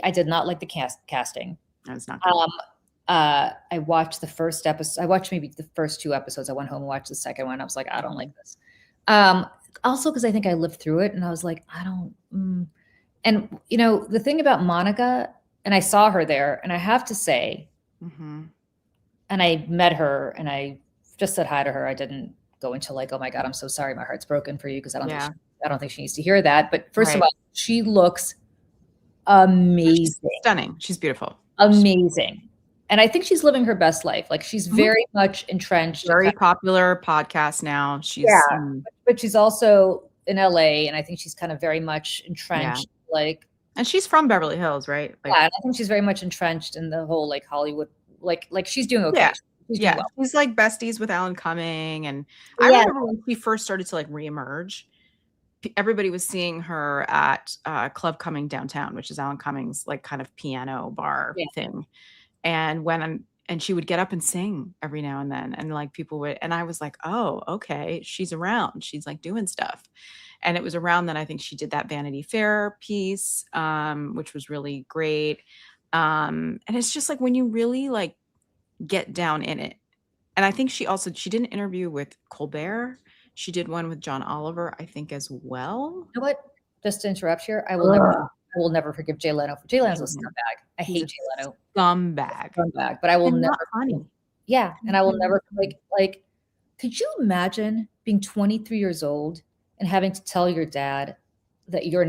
I did not like the casting. That was not good. I watched the first episode. I watched maybe the first 2 episodes. I went home and watched the second one. I was like, I don't like this. Also, because I think I lived through it, and I was like, I don't. And the thing about Monica, and I saw her there, and I have to say, Mm-hmm. and I met her, and I just said hi to her. I didn't go into like, oh my God, I'm so sorry, my heart's broken for you, because I don't think she needs to hear that. But first of all, she looks amazing, She's stunning. She's beautiful. Amazing. And I think she's living her best life. Like, she's very much entrenched. Very popular podcast now. She's but she's also in LA, and I think she's kind of very much entrenched. Like, and she's from Beverly Hills, right? Like, and I think she's very much entrenched in the whole like Hollywood. Like she's doing okay. Yeah. She's doing well. She's like besties with Alan Cumming, and I remember when she first started to like reemerge. Everybody was seeing her at Club Cumming downtown, which is Alan Cumming's like kind of piano bar thing. And and she would get up and sing every now and then, and like people would, and I was like, oh, okay, she's around. She's like doing stuff. And it was around that I think she did that Vanity Fair piece, which was really great. And it's just like when you really like get down in it. And I think she did an interview with Colbert. She did one with John Oliver, I think, as well. You know what? Just to interrupt here, I will never forgive Jay Leno. Jay Leno's a scumbag. I hate Jay Leno. Scumbag. But I will never. Not funny. Yeah, and I will never like. Could you imagine being 23 years old and having to tell your dad that your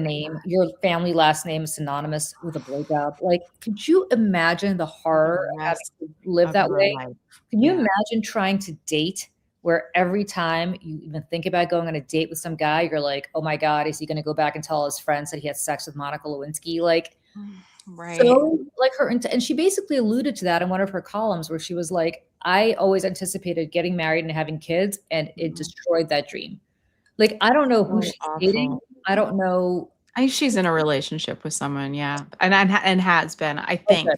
family last name is synonymous with a blowjob? Like, could you imagine the horror of having to live that way? Can you imagine trying to date where every time you even think about going on a date with some guy, you're like, oh my God, is he going to go back and tell his friends that he had sex with Monica Lewinsky? Like, so like her, and she basically alluded to that in one of her columns where she was like, I always anticipated getting married and having kids, and it destroyed that dream. Like, I don't know who she's dating. I don't know. I think she's in a relationship with someone. Yeah. And has been, I think,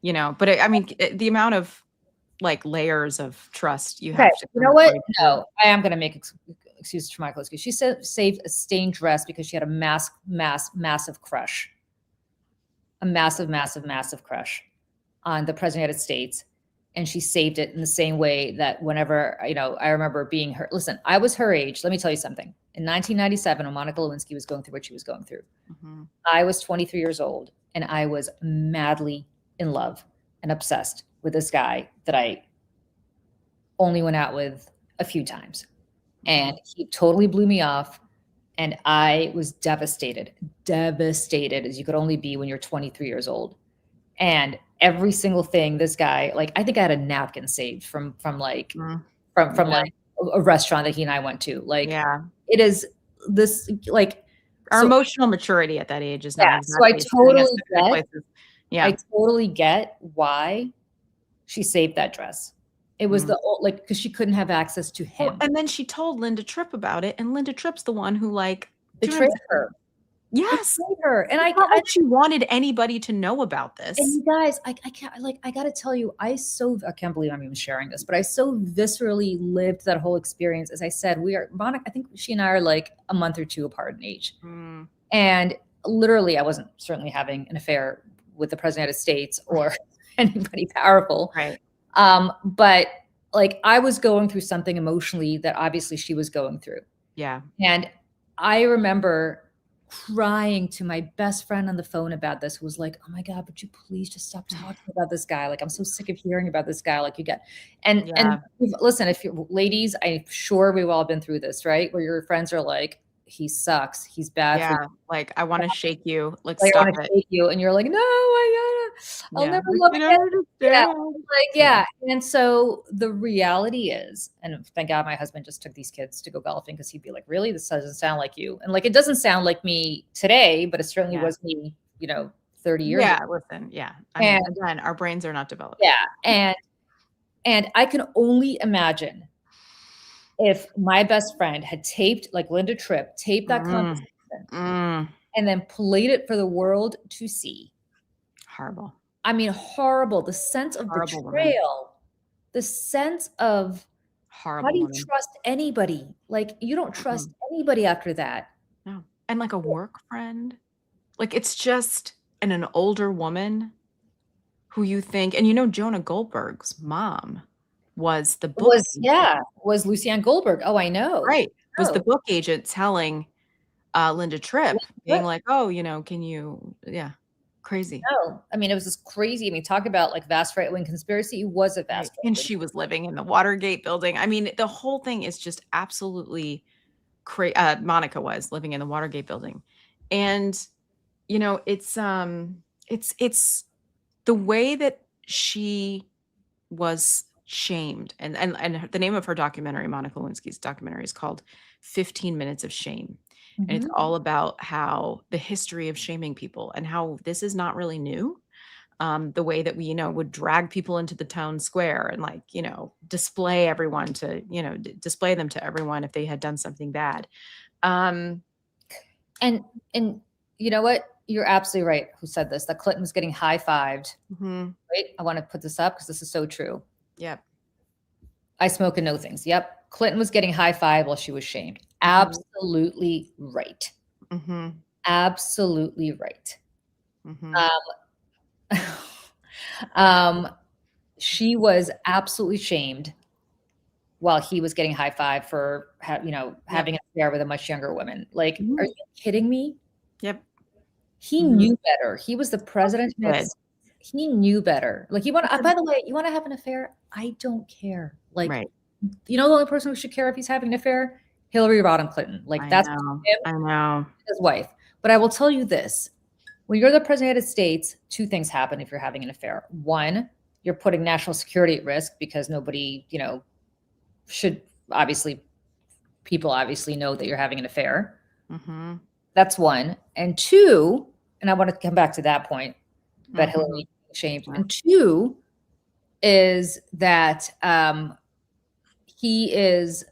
but I mean, the amount of like layers of trust you have to. You know what? No, I am going to make excuses for Michael. She saved a stained dress because she had a massive crush. A massive crush on the president of the United States. And she saved it in the same way that whenever, I remember being her. Listen, I was her age. Let me tell you something. In 1997, when Monica Lewinsky was going through what she was going through, I was 23 years old, and I was madly in love and obsessed with this guy that I only went out with a few times. And he totally blew me off. And I was devastated as you could only be when you're 23 years old. And every single thing, this guy, like, I think I had a napkin saved from like a restaurant that he and I went to. Like, it is this, like, our emotional maturity at that age is not. Yeah. So I totally get why she saved that dress. It was because she couldn't have access to him. And then she told Linda Tripp about it, and Linda Tripp's the one who like betrayed her. Yes, betrayed her. And I she wanted anybody to know about this. And you guys, I can't, like, I got to tell you, I can't believe I'm even sharing this, but I so viscerally lived that whole experience. As I said, Monica, I think she and I are like a month or 2 apart in age. And literally, I wasn't certainly having an affair with the president of the United States or anybody powerful. Right. But like, I was going through something emotionally that obviously she was going through. Yeah. And I remember crying to my best friend on the phone about this, who was like, oh my God, would you please just stop talking about this guy? Like, I'm so sick of hearing about this guy. Like, you get, and listen, if you ladies, I'm sure we've all been through this, right? Where your friends are like, he sucks. He's bad. Yeah. Like, I want to shake you. Like, I stop want to it. shake you. And you're like, no, I'll never love you. Yeah. And so the reality is, and thank God my husband just took these kids to go golfing, because he'd be like, really, this doesn't sound like you. And like, it doesn't sound like me today, but it certainly was me, 30 years ago. Listen. Yeah. I mean, again, our brains are not developed. Yeah. And And I can only imagine if my best friend had taped, like Linda Tripp, taped that conversation and then played it for the world to see. Horrible. I mean, horrible. The sense of Horrible woman. betrayal, the sense of Horrible how do you woman. trust anybody? Like, you don't trust anybody after that. No. And like a work friend. Like, it's just an older woman who you think, and you know, Jonah Goldberg's mom was the book Was Lucianne Goldberg. Oh, I know. Right. Was the Oh. book agent telling Linda Tripp, being like, oh, you know, can you, crazy. No, I mean, it was this crazy. I mean, talk about like vast right-wing conspiracy. It was a vast And she was living in the Watergate building. I mean, the whole thing is just absolutely crazy. Monica was living in the Watergate building. And, you know, it's the way that she was shamed. And the name of her documentary, Monica Lewinsky's documentary, is called 15 Minutes of Shame. And it's all about how the history of shaming people and how this is not really new. The way that we, you know, would drag people into the town square and like, you know, display everyone to, you know, display them to everyone if they had done something bad. And you know what? You're absolutely right. Who said this? That Clinton was getting high-fived. Right? I want to put this up because this is so true. Yep. I smoke and know things. Yep. Clinton was getting high-five while she was shamed. Absolutely right. Absolutely right. She was absolutely shamed while he was getting high five for having an affair with a much younger woman. Like, are you kidding me? Yep. He knew better. He was the president. He knew better. Like, by the way, you want to have an affair? I don't care. Like, you know, the only person who should care if he's having an affair? Hillary Rodham Clinton. Like, that's him, I know. His wife. But I will tell you this. When you're the president of the United States, two things happen if you're having an affair. One, you're putting national security at risk because nobody, you know, people obviously know that you're having an affair. That's one. And two, and I want to come back to that point, that Hillary shamed. And two is that he is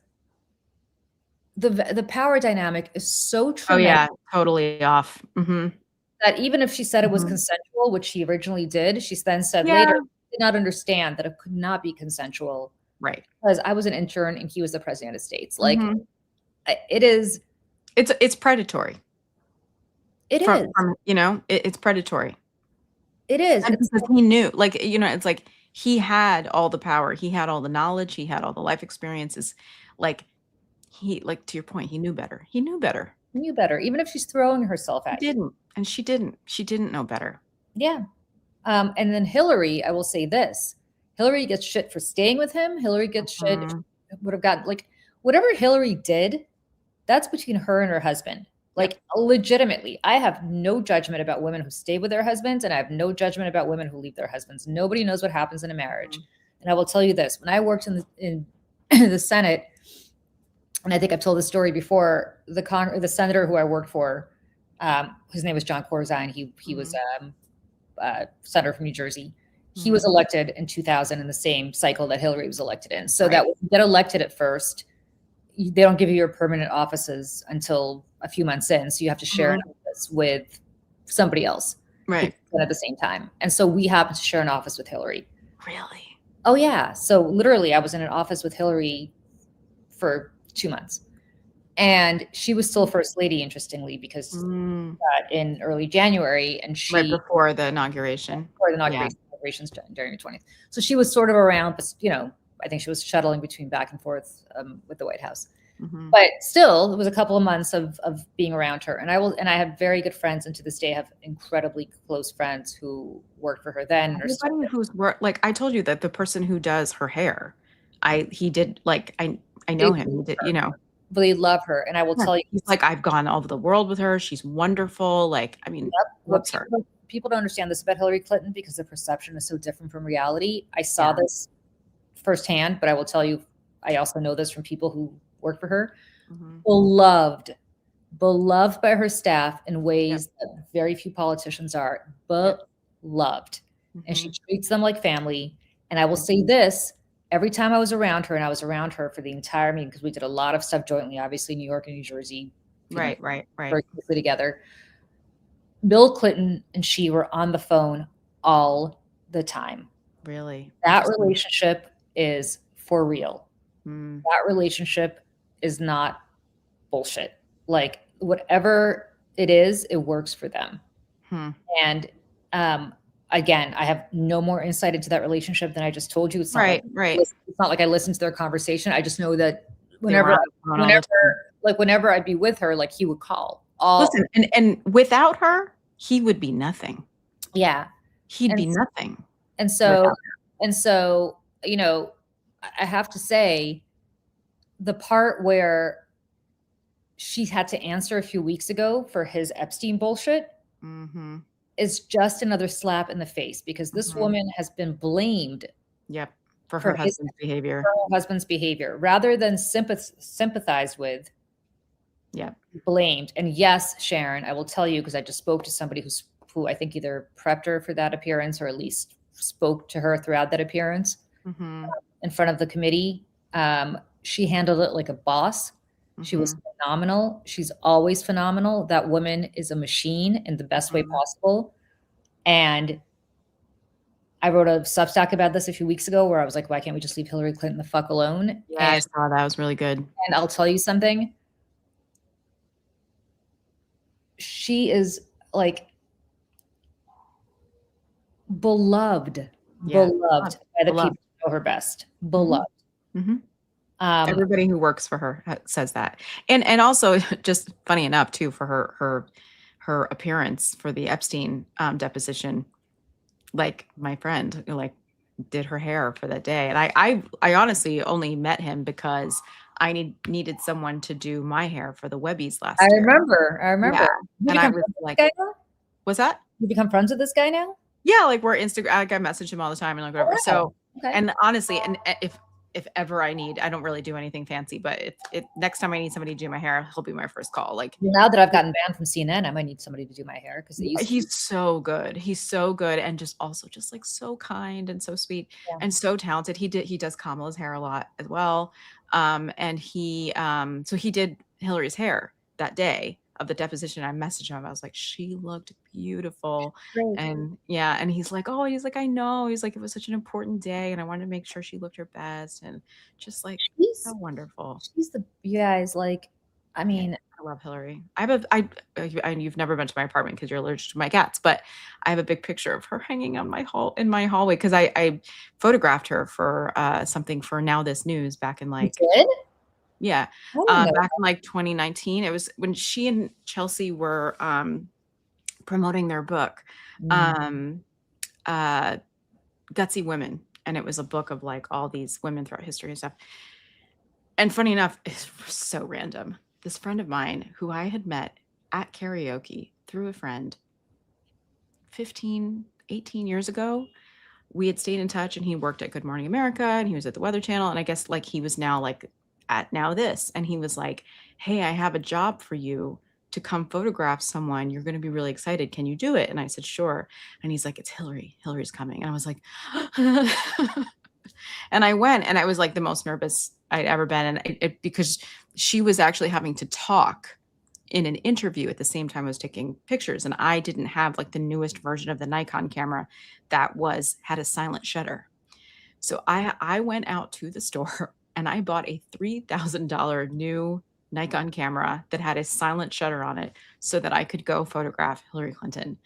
the power dynamic is so tremendous. Oh yeah, totally off. That even if she said it was consensual, which she originally did, she then said later, did not understand that it could not be consensual. Right. Because I was an intern and he was the president of the United States. Like, it is. It's predatory. It is. You know, it's predatory. It is. And because he knew, like, you know, it's like he had all the power. He had all the knowledge. He had all the life experiences. Like, to your point, he knew better. He knew better. He knew better. Even if she's throwing herself at you. Didn't. And she didn't. She didn't know better. Yeah. And then Hillary, I will say this. Hillary gets shit for staying with him. Hillary gets shit. Would have got, like, whatever Hillary did, that's between her and her husband. Like, legitimately, I have no judgment about women who stay with their husbands, and I have no judgment about women who leave their husbands. Nobody knows what happens in a marriage. And I will tell you this. When I worked in the Senate, and I think I've told this story before, the senator who I worked for, his name was John Corzine. He was senator from New Jersey. He was elected in 2000 in the same cycle that Hillary was elected in. So that when you get elected at first, they don't give you your permanent offices until a few months in. So you have to share an office with somebody else. Right. At the same time. And so we happened to share an office with Hillary. Really? Oh, yeah. So literally, I was in an office with Hillary for 2 months. And she was still first lady, interestingly, because in early January, and she right before the inauguration. Inauguration's January 20th. So she was sort of around, but, you know, I think she was shuttling between back and forth with the White House. But still, it was a couple of months of being around her. And I have very good friends, and to this day have incredibly close friends who worked for her then. Everybody who's like, I told you that the person who does her hair, I know him. He did, you know. But they love her. And I will tell you. He's like, I've gone all over the world with her. She's wonderful. Like, I mean, loves her. People don't understand this about Hillary Clinton because the perception is so different from reality. I saw this firsthand, but I will tell you, I also know this from people who work for her. Beloved by her staff in ways that very few politicians are. Beloved. And she treats them like family. And I will say this, every time I was around her, and I was around her for the entire meeting because we did a lot of stuff jointly, obviously New York and New Jersey, Right. very closely together. Bill Clinton and she were on the phone all the time. Really? That relationship is for real. Mm. That relationship is not bullshit. Like whatever it is, it works for them. And again, I have no more insight into that relationship than I just told you. It's not Right. it's not like I listened to their conversation. I just know that whenever I'd be with her, like he would call. Listen, and without her, he would be nothing. Yeah. He'd be nothing. And so, you know, I have to say the part where she had to answer a few weeks ago for his Epstein bullshit is just another slap in the face because this woman has been blamed for her husband's behavior. Rather than sympathize with, blamed. And yes, Sharon, I will tell you, because I just spoke to somebody who I think either prepped her for that appearance or at least spoke to her throughout that appearance in front of the committee. She handled it like a boss. She was phenomenal. She's always phenomenal. That woman is a machine in the best way possible. And I wrote a Substack about this a few weeks ago where I was like, why can't we just leave Hillary Clinton the fuck alone? Yeah, I saw that. It was really good. And I'll tell you something. She is like beloved by the people who know her best. Beloved. Everybody who works for her says that. And also just funny enough too, for her appearance for the Epstein deposition, like my friend like did her hair for that day. And I honestly only met him because I needed someone to do my hair for the Webbies last year. I remember. Yeah. And I was like, what's that? You become friends with this guy now? Yeah, like we're Instagram. Like I message him all the time and like whatever. So, and honestly, and if ever I don't really do anything fancy, but if next time I need somebody to do my hair, he'll be my first call. Like now that I've gotten banned from CNN, I might need somebody to do my hair because he's so good. He's so good and just like so kind and so sweet and so talented. He does Kamala's hair a lot as well. And he did Hillary's hair that day of the deposition. I messaged him. I was like, she looked beautiful. And he's like, I know. He's like, it was such an important day and I wanted to make sure she looked her best and just like she's so wonderful. She's you guys, like, I mean, I love Hillary. You've never been to my apartment because you're allergic to my cats, but I have a big picture of her hanging on in my hallway because I photographed her for something for Now This News back in like back in like 2019. It was when she and Chelsea were promoting their book, Gutsy Women. And it was a book of like all these women throughout history and stuff. And funny enough, it's so random. This friend of mine who I had met at karaoke through a friend 18 years ago, we had stayed in touch and he worked at Good Morning America and he was at the Weather Channel. And I guess like he was now like at Now This. And he was like, hey, I have a job for you to come photograph someone. You're going to be really excited. Can you do it? And I said, sure. And he's like, it's Hillary. Hillary's coming. And I was like, and I went and I was like the most nervous I'd ever been. And because she was actually having to talk in an interview at the same time I was taking pictures. And I didn't have like the newest version of the Nikon camera that had a silent shutter. So I went out to the store and I bought a $3,000 new Nikon camera that had a silent shutter on it so that I could go photograph Hillary Clinton.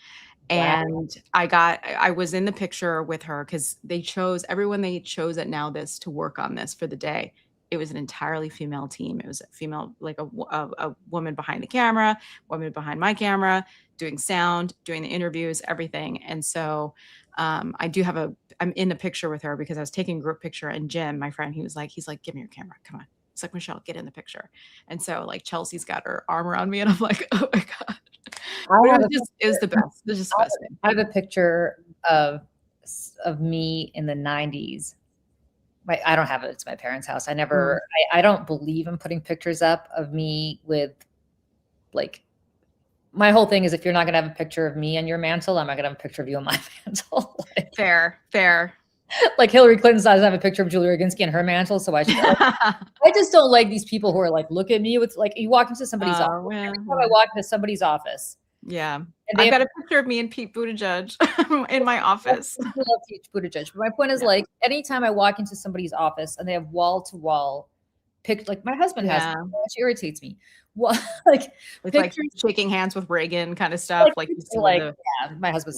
And I was in the picture with her because everyone they chose at Now This to work on this for the day. It was an entirely female team. It was a female, like a woman behind the camera, woman behind my camera, doing sound, doing the interviews, everything. And so I'm in the picture with her because I was taking a group picture and Jim, my friend, he's like, give me your camera. Come on. He's like, Michelle, get in the picture. And so like Chelsea's got her arm around me and I'm like, oh my God. It was the best. It was just the best thing. I have a picture of me in the 90s. I don't have it. It's my parents' house. I don't believe in putting pictures up of me with like, my whole thing is if you're not going to have a picture of me on your mantle, I'm not going to have a picture of you on my mantle. Fair. Like Hillary Clinton doesn't have a picture of Julie Roginsky in her mantle, so I should. I just don't like these people who are like, look at me with like you walk into somebody's office. Yeah. Every time I walk into somebody's office, Yeah. and they I've have got a picture of me and Pete Buttigieg in my office. I love Pete Buttigieg, but my point is like anytime I walk into somebody's office and they have wall to wall picked like my husband has, which irritates me. Well, like it's like shaking hands with Reagan kind of stuff. Like, you see my husband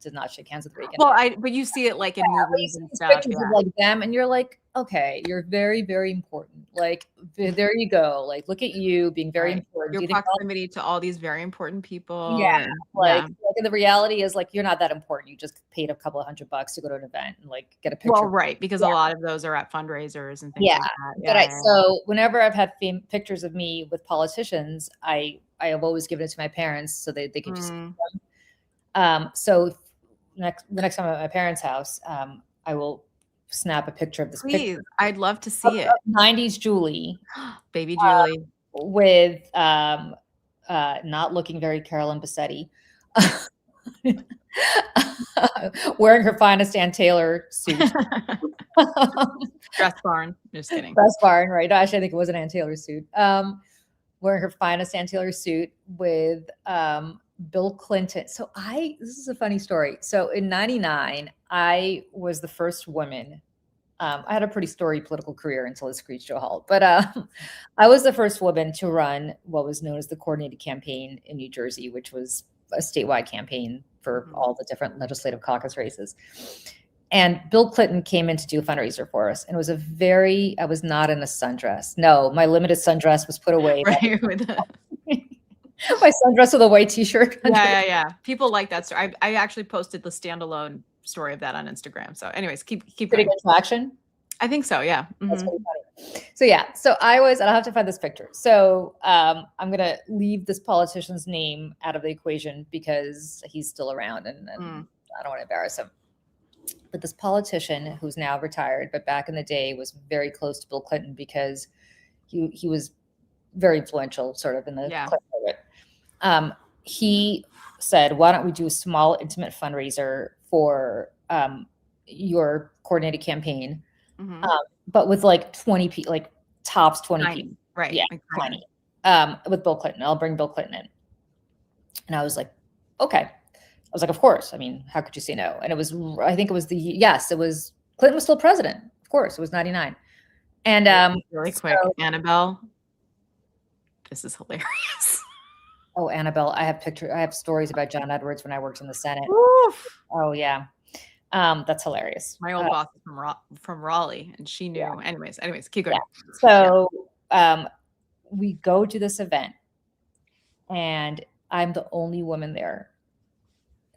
did not shake hands with Reagan. Well, but you see it like in movies and stuff. Pictures of like them, and you're like, okay, you're very, very important. Like, there you go. Like, look at you being very important. Your proximity to all these very important people. Yeah. Like the reality is like, you're not that important. You just paid a couple of $100 to go to an event and like get a picture. Well, right. Because a lot of those are at fundraisers and things like that. So whenever I've had pictures of me with politicians, I have always given it to my parents so they could just see them. So the next time I'm at my parents' house, I will snap a picture of this picture. I'd love to see it. 90s Julie. Baby Julie. With not looking very Carolyn Bassetti. Wearing her finest Ann Taylor suit. Dress barn. Just kidding. Dress barn, right? Actually, I think it was an Ann Taylor suit. Wearing her finest Ann Taylor suit with Bill Clinton. So this is a funny story. So in 99, I was the first woman. I had a pretty storied political career until it screeched to a halt. But I was the first woman to run what was known as the coordinated campaign in New Jersey, which was a statewide campaign for all the different legislative caucus races. And Bill Clinton came in to do a fundraiser for us. And it was I was not in a sundress. No, my limited sundress was put away. Right. My sundress with a white t-shirt. Yeah. People like that story. I actually posted the standalone story of that on Instagram. So anyways, keep going. Good traction? I think so, yeah. That's really funny. So yeah, so I'll have to find this picture. So I'm going to leave this politician's name out of the equation because he's still around and I don't want to embarrass him. But this politician who's now retired, but back in the day was very close to Bill Clinton because he was very influential sort of in the Clinton. He said, why don't we do a small, intimate fundraiser for your coordinated campaign, but with like 20 people, like tops 20 people. Right. Yeah, like 20. With Bill Clinton. I'll bring Bill Clinton in. And I was like, okay. I was like, of course. I mean, how could you say no? And Clinton was still president. Of course, it was 99. And really quick, Annabelle, this is hilarious. Oh, Annabelle, I have stories about John Edwards when I worked in the Senate. Oof. Oh yeah. That's hilarious. My old boss is from Raleigh and she knew. Yeah. Anyways, keep going. Yeah. So we go to this event and I'm the only woman there.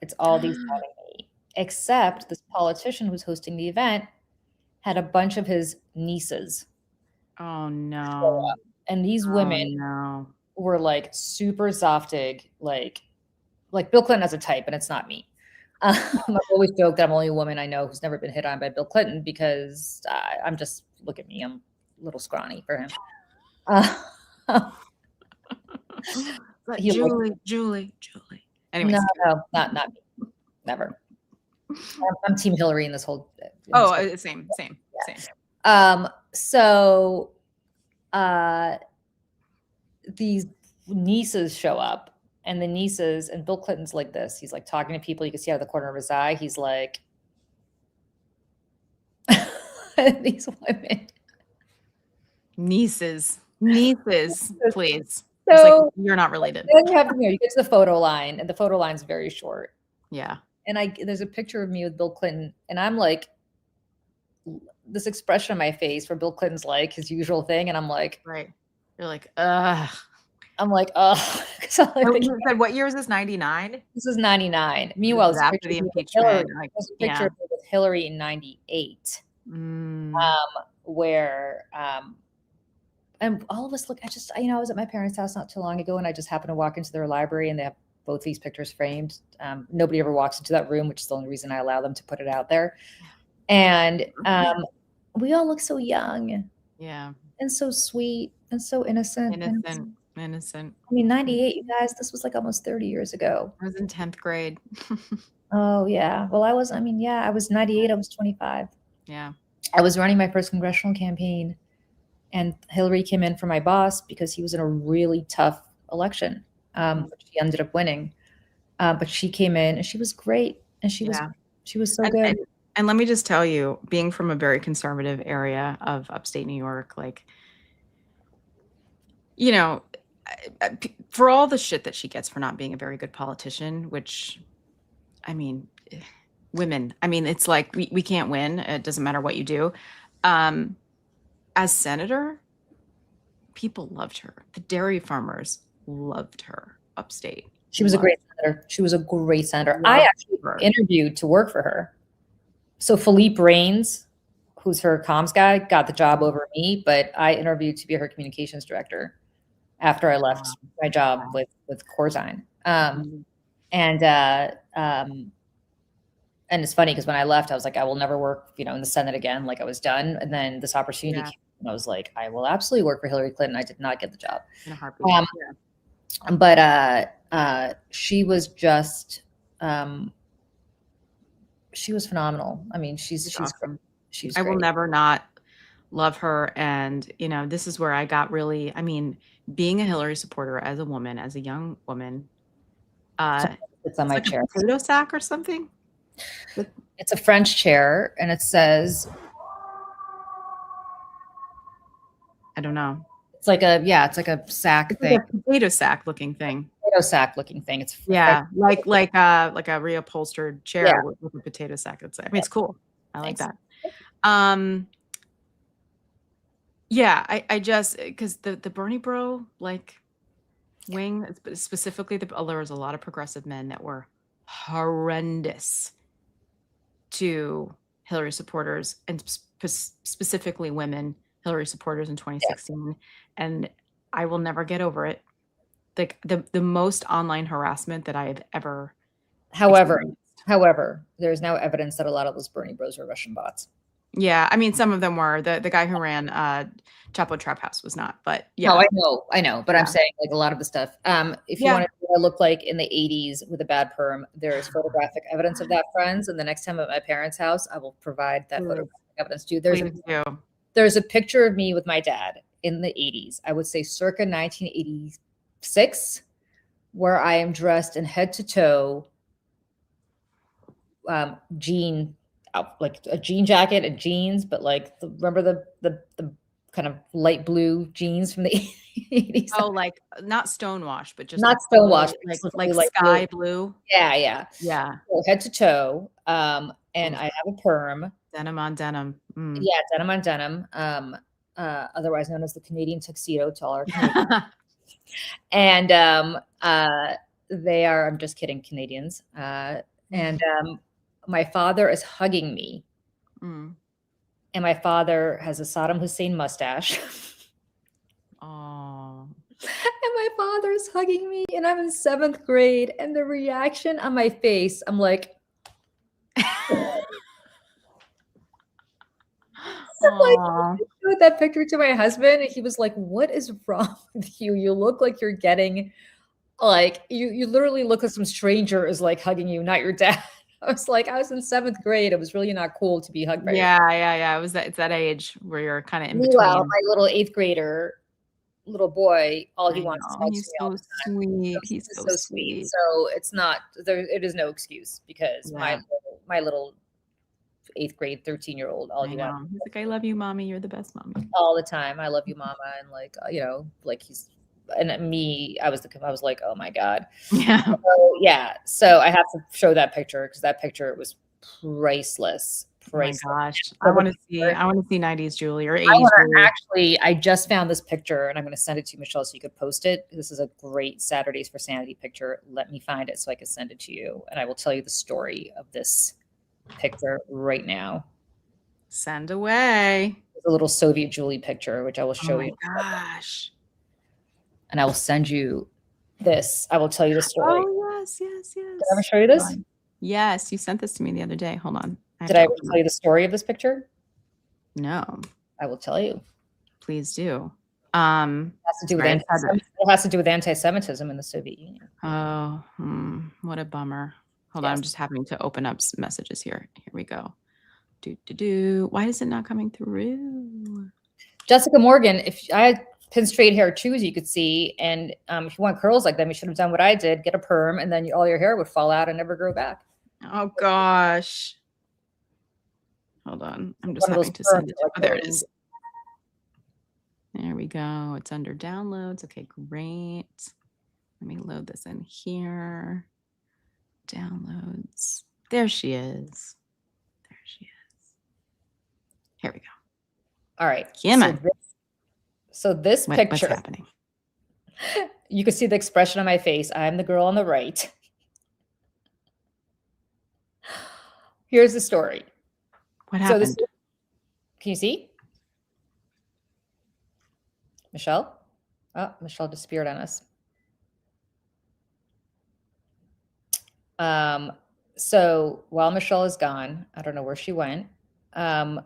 It's all these men and me, except this politician who's hosting the event had a bunch of his nieces. Oh no. And these women were like super Zoftig, like Bill Clinton has a type, and it's not me. I've always joked that I'm the only woman I know who's never been hit on by Bill Clinton because I'm just, look at me, I'm a little scrawny for him. Julie. Anyways. No, not me. Never. I'm Team Hillary in this whole. Same. So these nieces show up, and the nieces, and Bill Clinton's like this. He's like talking to people. You can see out of the corner of his eye. He's like, these women. Nieces, please. So you're not related. Then you get to the photo line, and the photo line's very short. Yeah. And there's a picture of me with Bill Clinton, and I'm like, this expression on my face where Bill Clinton's like his usual thing, and I'm like, right. You're like, ugh. I'm like, ugh. You said, what year is this? 99? This is 99. Meanwhile, after the impeachment. There's a picture with Hillary in 98, where and all of us look. I was at my parents' house not too long ago, and I just happened to walk into their library, and they have both these pictures framed. Nobody ever walks into that room, which is the only reason I allow them to put it out there. And we all look so young, and so sweet, and so innocent. Innocent. I mean, 98, you guys. This was like almost 30 years ago. I was in 10th grade. Oh yeah. Well, I was 98, I was 25. Yeah. I was running my first congressional campaign, and Hillary came in for my boss because he was in a really tough election, which he ended up winning. But she came in and she was great, and she was so And, good. and let me just tell you, being from a very conservative area of upstate New York, like, you know, for all the shit that she gets for not being a very good politician, which, I mean, women, I mean, it's like we can't win. It doesn't matter what you do. As senator, people loved her. The dairy farmers loved her upstate. She was a great senator. She was a great senator. I actually interviewed to work for her. So Philippe Raines, who's her comms guy, got the job over me, but I interviewed to be her communications director after I left my job with Corzine. And it's funny because when I left, I was like, I will never work, in the Senate again. Like I was done. And then this opportunity came, and I was like, I will absolutely work for Hillary Clinton. I did not get the job. In a heartbeat. But she was just, she was phenomenal. I mean, she's awesome. She's I great. will never not love her. And, this is where I got really, being a Hillary supporter as a woman, as a young woman, it's on my like chair. A potato sack or something? It's a French chair, and it says, I don't know. It's like a sack thing. Like a potato sack looking thing. Potato sack looking thing. It's like a reupholstered chair with a potato sack. It's cool. I like that. I just, because the Bernie bro wing, specifically there was a lot of progressive men that were horrendous to Hillary supporters, and specifically women Hillary supporters in 2016. And I will never get over it. Like the most online harassment that I have ever However, there's now evidence that a lot of those Bernie bros are Russian bots. Yeah, some of them were. The guy who ran Chapo Trap House was not, but yeah. No, I know. But I'm saying a lot of the stuff. If you want to know what I look like in the 80s with a bad perm, there is photographic evidence of that, friends. And the next time I'm at my parents' house, I will provide that photographic evidence to you. There's a picture of me with my dad in the 80s. I would say circa 1986, where I am dressed in head to toe jean, like a jean jacket and jeans, but remember the kind of light blue jeans from the 80s? Oh, like not stonewashed, but just not stonewashed, like sky blue. Yeah. So head to toe. And I have a perm. Denim on denim. Yeah, denim on denim. Otherwise known as the Canadian tuxedo to all our Canadians. And they are, I'm just kidding, Canadians. And my father is hugging me. And my father has a Saddam Hussein mustache. Oh. And my father is hugging me, and I'm in 7th grade. And the reaction on my face, I'm like, I showed that picture to my husband, and he was like, what is wrong with you? You look like you're getting, you literally look like some stranger is hugging you, not your dad. I was in 7th grade. It was really not cool to be hugged by Yeah. It's that age where you're kind of in between. Meanwhile, my little 8th grader, little boy, all he wants is hugs. He's so sweet. He's so sweet. So it's not there. It is no excuse, because my little 8th grade 13-year-old, all he wants. He's like, I love you, mommy. You're the best mommy. All the time. I love you, mama. And he's, and me, I was like, oh my God. Yeah. So I have to show that picture, because that picture was priceless. Oh my gosh. I want to see 90s Julie or 80s Julie. Actually, I just found this picture, and I'm going to send it to you, Michelle, so you could post it. This is a great Saturdays for Sanity picture. Let me find it so I can send it to you, and I will tell you the story of this picture right now. Send away. It's a little Soviet Julie picture, which I will show you. Oh my gosh. And I will send you this. I will tell you the story. Oh, yes. Did I ever show you this? Yes, you sent this to me the other day. Hold on. Did I ever tell you the story of this picture? No. I will tell you. Please do. It has to do with anti-Semitism in the Soviet Union. Oh, what a bummer. Hold on, I'm Yes. just having to open up messages here. Here we go. Why is it not coming through? Jessica Morgan, if I had pin straight hair shoes, you could see, and if you want curls like them, you should have done what I did: get a perm, and then all your hair would fall out and never grow back. Oh gosh. Hold on. I'm just One of having those to perms send it. that, like, Oh, there it go- is. There we go. It's under downloads. Okay, great. Let me load this in here. Downloads. There she is. There she is. Here we go. All right. Kim. So this What's picture, happening? you can see the expression on my face. I'm the girl on the right. Here's the story. What So happened? can you see? Michelle? Oh, Michelle disappeared on us. So while Michelle is gone, I don't know where she went. I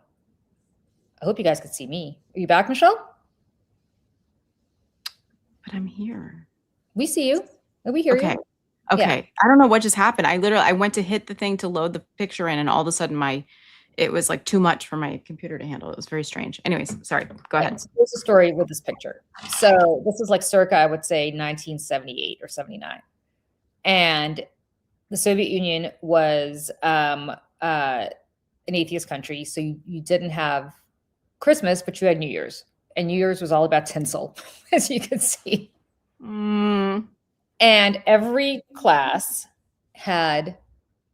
hope you guys could see me. Are you back, Michelle? But I'm here. We see you. And we hear Okay. you. Okay. Yeah. I don't know what just happened. I went to hit the thing to load the picture in, and all of a sudden it was like too much for my computer to handle. It was very strange. Anyways, sorry. Go ahead. So here's the story with this picture. So this is like circa, I would say, 1978 or 79. And the Soviet Union was an atheist country. So you didn't have Christmas, but you had New Year's. And New Year's was all about tinsel, as you can see. Mm. And every class had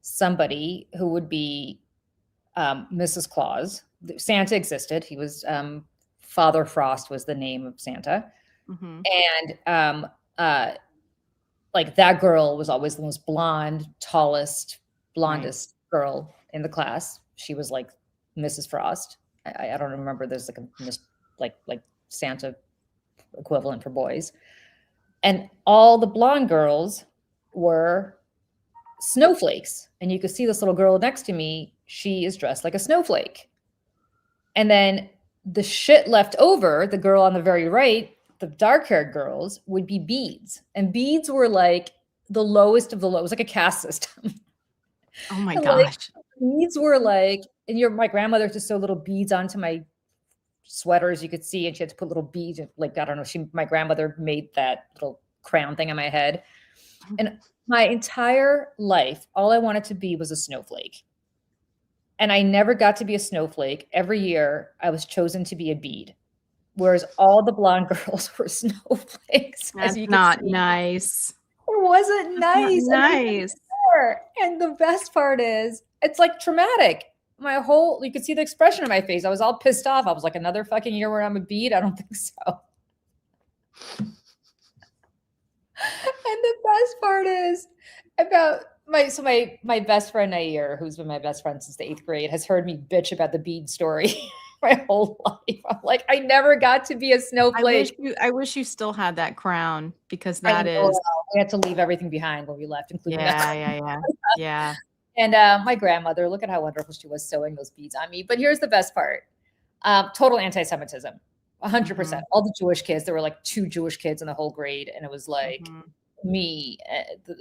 somebody who would be Mrs. Claus. Santa existed. He was Father Frost was the name of Santa. Mm-hmm. And like that girl was always the most blonde, tallest, blondest girl in the class. She was like Mrs. Frost. I don't remember. There's like like Santa equivalent for boys. And all the blonde girls were snowflakes. And you could see this little girl next to me. She is dressed like a snowflake. And then the shit left over, the girl on the very right, the dark-haired girls, would be beads. And beads were like the lowest of the low. It was like a caste system. Oh my And, gosh. like, beads were like, and my grandmother used to sew little beads onto my sweaters, you could see, and she had to put little beads, like, I don't know, my grandmother made that little crown thing on my head. And my entire life, all I wanted to be was a snowflake. And I never got to be a snowflake. Every year I was chosen to be a bead, whereas all the blonde girls were snowflakes. That's not nice. It wasn't nice. Nice. And the best part is, it's like traumatic. You could see the expression on my face. I was all pissed off. I was like, another fucking year where I'm a bead? I don't think so. And the best part is about my best friend Nair, who's been my best friend since the 8th grade, has heard me bitch about the bead story my whole life. I'm like, I never got to be a snowflake. I wish you still had that crown, because We had to leave everything behind when we left, including yeah. And my grandmother, look at how wonderful she was sewing those beads on me. But here's the best part. Total anti-Semitism, 100%. All the Jewish kids, there were like 2 Jewish kids in the whole grade. And it was like me,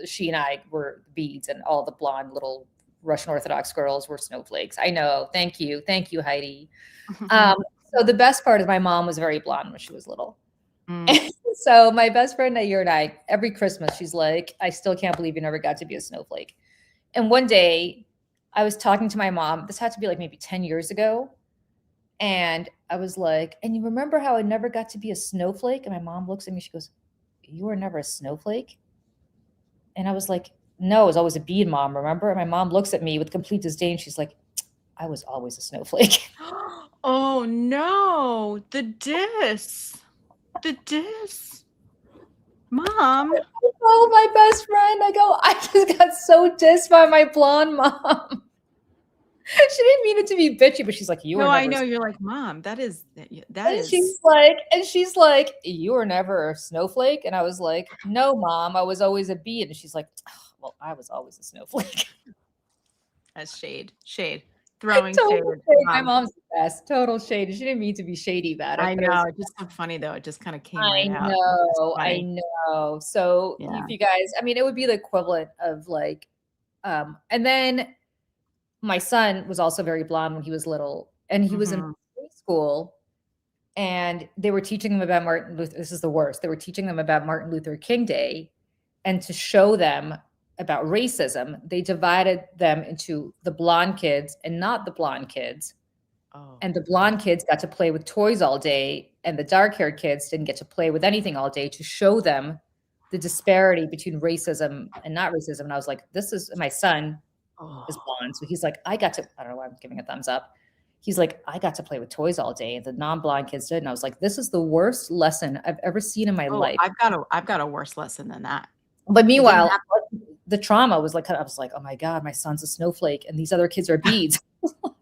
she and I were beads, and all the blonde little Russian Orthodox girls were snowflakes. I know. Thank you, Heidi. So the best part is my mom was very blonde when she was little. So my best friend Nair and I, every Christmas, she's like, I still can't believe you never got to be a snowflake. And one day I was talking to my mom, this had to be like maybe 10 years ago. And I was like, and you remember how I never got to be a snowflake? And my mom looks at me, she goes, you were never a snowflake? And I was like, no, I was always a bead, Mom, remember? And my mom looks at me with complete disdain. She's like, I was always a snowflake. Oh no, the diss. Mom. Oh, my best friend. I go, I just got so dissed by my blonde mom. She didn't mean it to be bitchy, but she's like, you were never. I know. You're like, Mom, that is. She's like, you were never a snowflake. And I was like, no, Mom, I was always a bead. And she's like, oh, well, I was always a snowflake. That's shade. Throwing Total shade. My mom's the best. Total shade. She didn't mean to be shady about it. I know. It's just so funny though. It just kind of came right out. I know. So if you guys, I mean, it would be the equivalent of like And then my son was also very blonde when he was little, and he was in preschool, and they were teaching them about Martin Luther. This is the worst. They were teaching them about Martin Luther King Day, and to show them about racism, they divided them into the blonde kids and not the blonde kids. Oh. And the blonde kids got to play with toys all day, and the dark-haired kids didn't get to play with anything all day, to show them the disparity between racism and not racism. And I was like, this is my son is blonde. So he's like, I don't know why I'm giving a thumbs up. He's like, I got to play with toys all day. And the non-blind kids did. And I was like, this is the worst lesson I've ever seen in my life. I've got a worse lesson than that. But meanwhile, the trauma was like, I was like, oh my God, my son's a snowflake and these other kids are beads.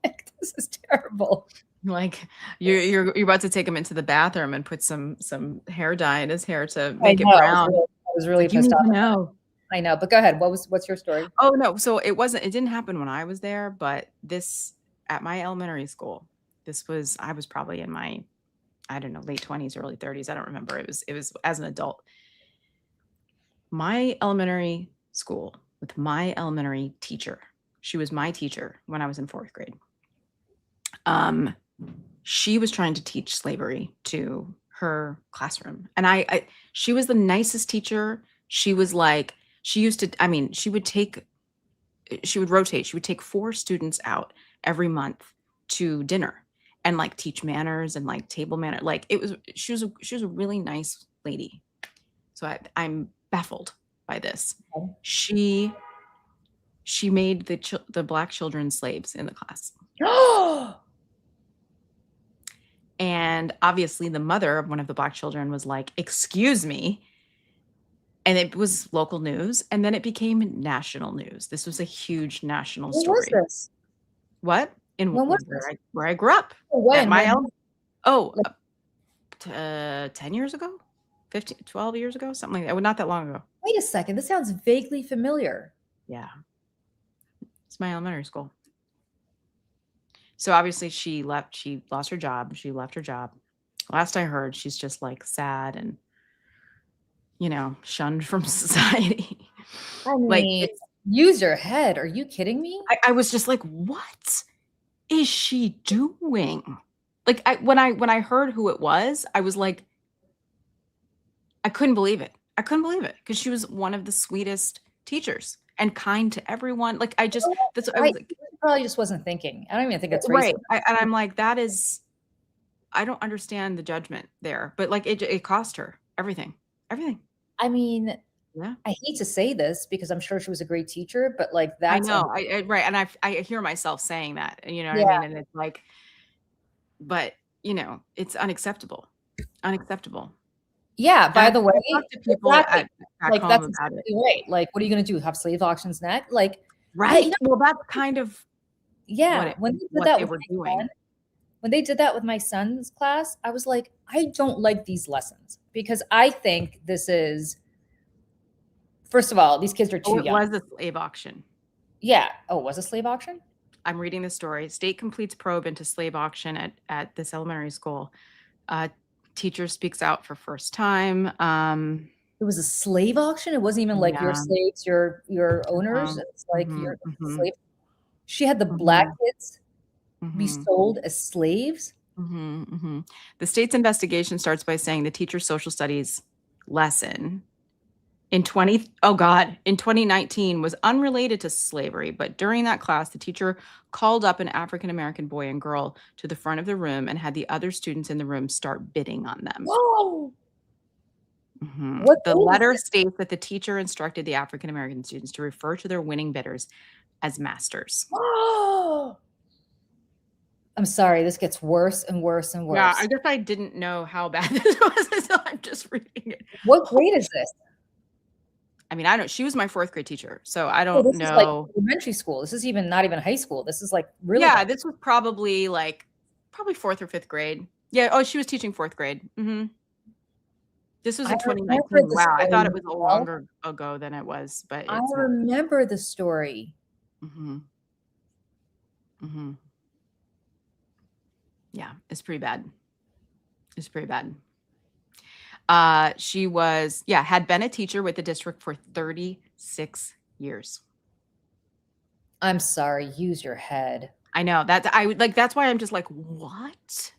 Like, this is terrible. Like you're about to take him into the bathroom and put some hair dye in his hair to make it brown. I was really pissed off. No. I know, but go ahead. What's your story? Oh no, so it didn't happen when I was there, but this at my elementary school. I was probably in my, I don't know, late 20s, early 30s. I don't remember. It was as an adult. My elementary school with my elementary teacher. She was my teacher when I was in 4th grade. She was trying to teach slavery to her classroom. And she was the nicest teacher. She was like, she would rotate. She would take 4 students out every month to dinner and like teach manners and like table manner. Like she was a really nice lady. So I'm baffled by this. She made the black children slaves in the class. And obviously the mother of one of the black children was like, excuse me. And it was local news, and then it became national news. This was a huge national story. What was this? What? Where I grew up. When? 10 years ago? 12 years ago? Something like that. Well, not that long ago. Wait a second. This sounds vaguely familiar. Yeah. It's my elementary school. So obviously she lost her job. She left her job. Last I heard, she's just like sad and, shunned from society. I mean, use your head. Are you kidding me? I was just like, what is she doing? Like when I heard who it was, I was like, I couldn't believe it. I couldn't believe it because she was one of the sweetest teachers and kind to everyone. Like I probably just wasn't thinking. I don't even think it's right. And I'm like, I don't understand the judgment there, but like it cost her everything. I mean, yeah. I hate to say this because I'm sure she was a great teacher, but like that's I know, right. And I hear myself saying that, what I mean? And it's like, but it's unacceptable. Yeah. By the way, people exactly. Like that's exactly right. Like, what are you going to do? Have slave auctions next? Like, right. Well, that's kind of when they did that with my son's class, I was like, I don't like these lessons because I think this is, first of all, these kids are too young. It was a slave auction. Yeah. Oh, it was a slave auction? I'm reading the story. State completes probe into slave auction at this elementary school. Teacher speaks out for first time. It was a slave auction? It wasn't even like your slaves, your owners. It's like your slave. She had the black kids be sold as slaves. The state's investigation starts by saying the teacher's social studies lesson in 2019 was unrelated to slavery, but during that class, the teacher called up an African-American boy and girl to the front of the room and had the other students in the room start bidding on them. Whoa! The letter states that the teacher instructed the African-American students to refer to their winning bidders as masters. Oh! I'm sorry, this gets worse and worse and worse. Yeah, I guess I didn't know how bad this was until I'm just reading it. What grade is this? I mean, she was my 4th grade teacher, so I don't know. This is like elementary school. This is not even high school. This is like really. Yeah, this was probably 4th or 5th grade. Yeah. Oh, she was teaching 4th grade. This was in 2019. Wow, I thought it was a longer ago than it was, but I remember the story. Yeah, it's pretty bad. She had been a teacher with the district for 36 years. I'm sorry. Use your head. I know that's why I'm just like, what?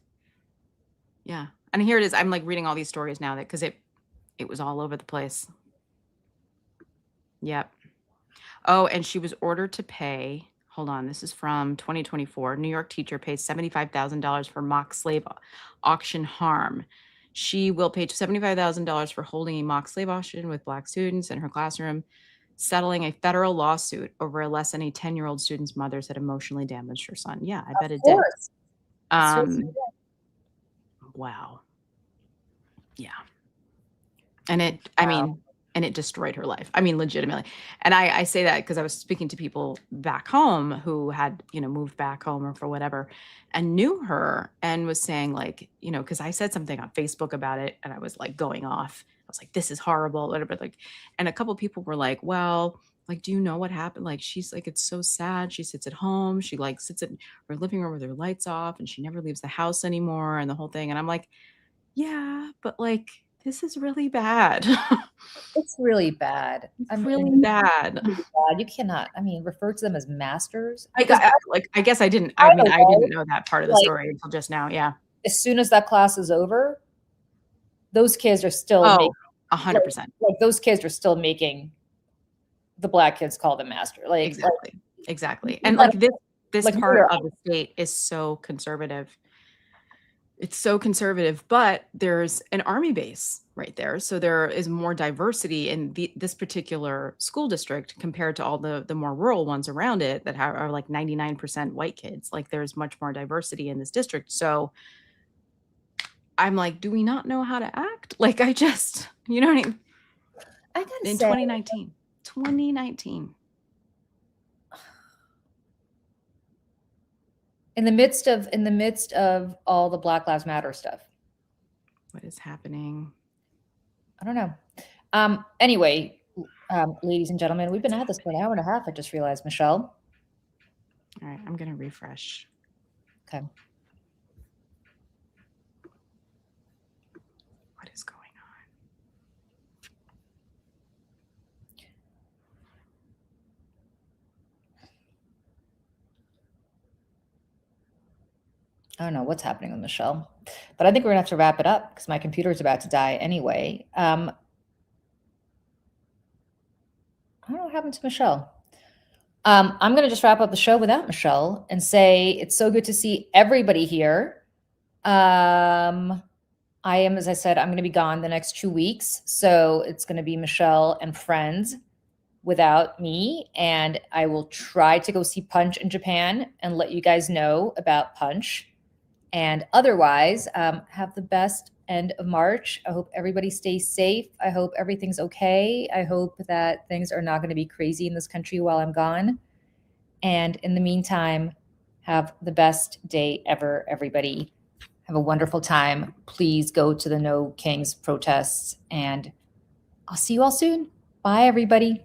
Yeah. And here it is. I'm like reading all these stories now because it was all over the place. Yep. Oh, and she was ordered to pay. Hold on. This is from 2024. New York teacher pays $75,000 for mock slave auction harm. She will pay $75,000 for holding a mock slave auction with Black students in her classroom, settling a federal lawsuit over a lesson a 10-year-old student's mother said emotionally damaged her son. Yeah, I bet it did. Wow. Yeah. And it destroyed her life. I mean, legitimately. And I say that because I was speaking to people back home who had, moved back home or for whatever, and knew her and was saying like, because I said something on Facebook about it and I was like going off. I was like, this is horrible, whatever. Like, and a couple of people were like, well, like, do you know what happened? Like, she's like, it's so sad. She sits at home. She like sits in her living room with her lights off and she never leaves the house anymore and the whole thing. And I'm like, yeah, but like, this is really bad. It's really bad. It's really bad. You cannot, refer to them as masters. I guess I didn't know that part of the story until just now. Yeah. As soon as that class is over, those kids are still 100%. Like those kids are still making the Black kids call them master. Like exactly. And like this part of the state is so conservative. It's so conservative, but there's an army base right there. So there is more diversity in this particular school district compared to all the more rural ones around it that are like 99% white kids. Like there's much more diversity in this district. So I'm like, do we not know how to act? Like I just, you know what I mean? I gotta in say, 2019. In the midst of all the Black Lives Matter stuff. What is happening? I don't know. Anyway, ladies and gentlemen, we've been at this for an hour and a half. I just realized, Michelle. All right, I'm going to refresh. Okay. What is going on? I don't know what's happening with Michelle, but I think we're gonna have to wrap it up because my computer is about to die anyway. I don't know what happened to Michelle. I'm gonna just wrap up the show without Michelle and say it's so good to see everybody here. I am, as I said, I'm gonna be gone the next 2 weeks, so it's gonna be Michelle and friends without me, and I will try to go see Punch in Japan and let you guys know about Punch. And otherwise, have the best end of March. I hope everybody stays safe. I hope everything's okay. I hope that things are not going to be crazy in this country while I'm gone. And in the meantime, have the best day ever, everybody. Have a wonderful time. Please go to the No Kings protests, and I'll see you all soon. Bye, everybody.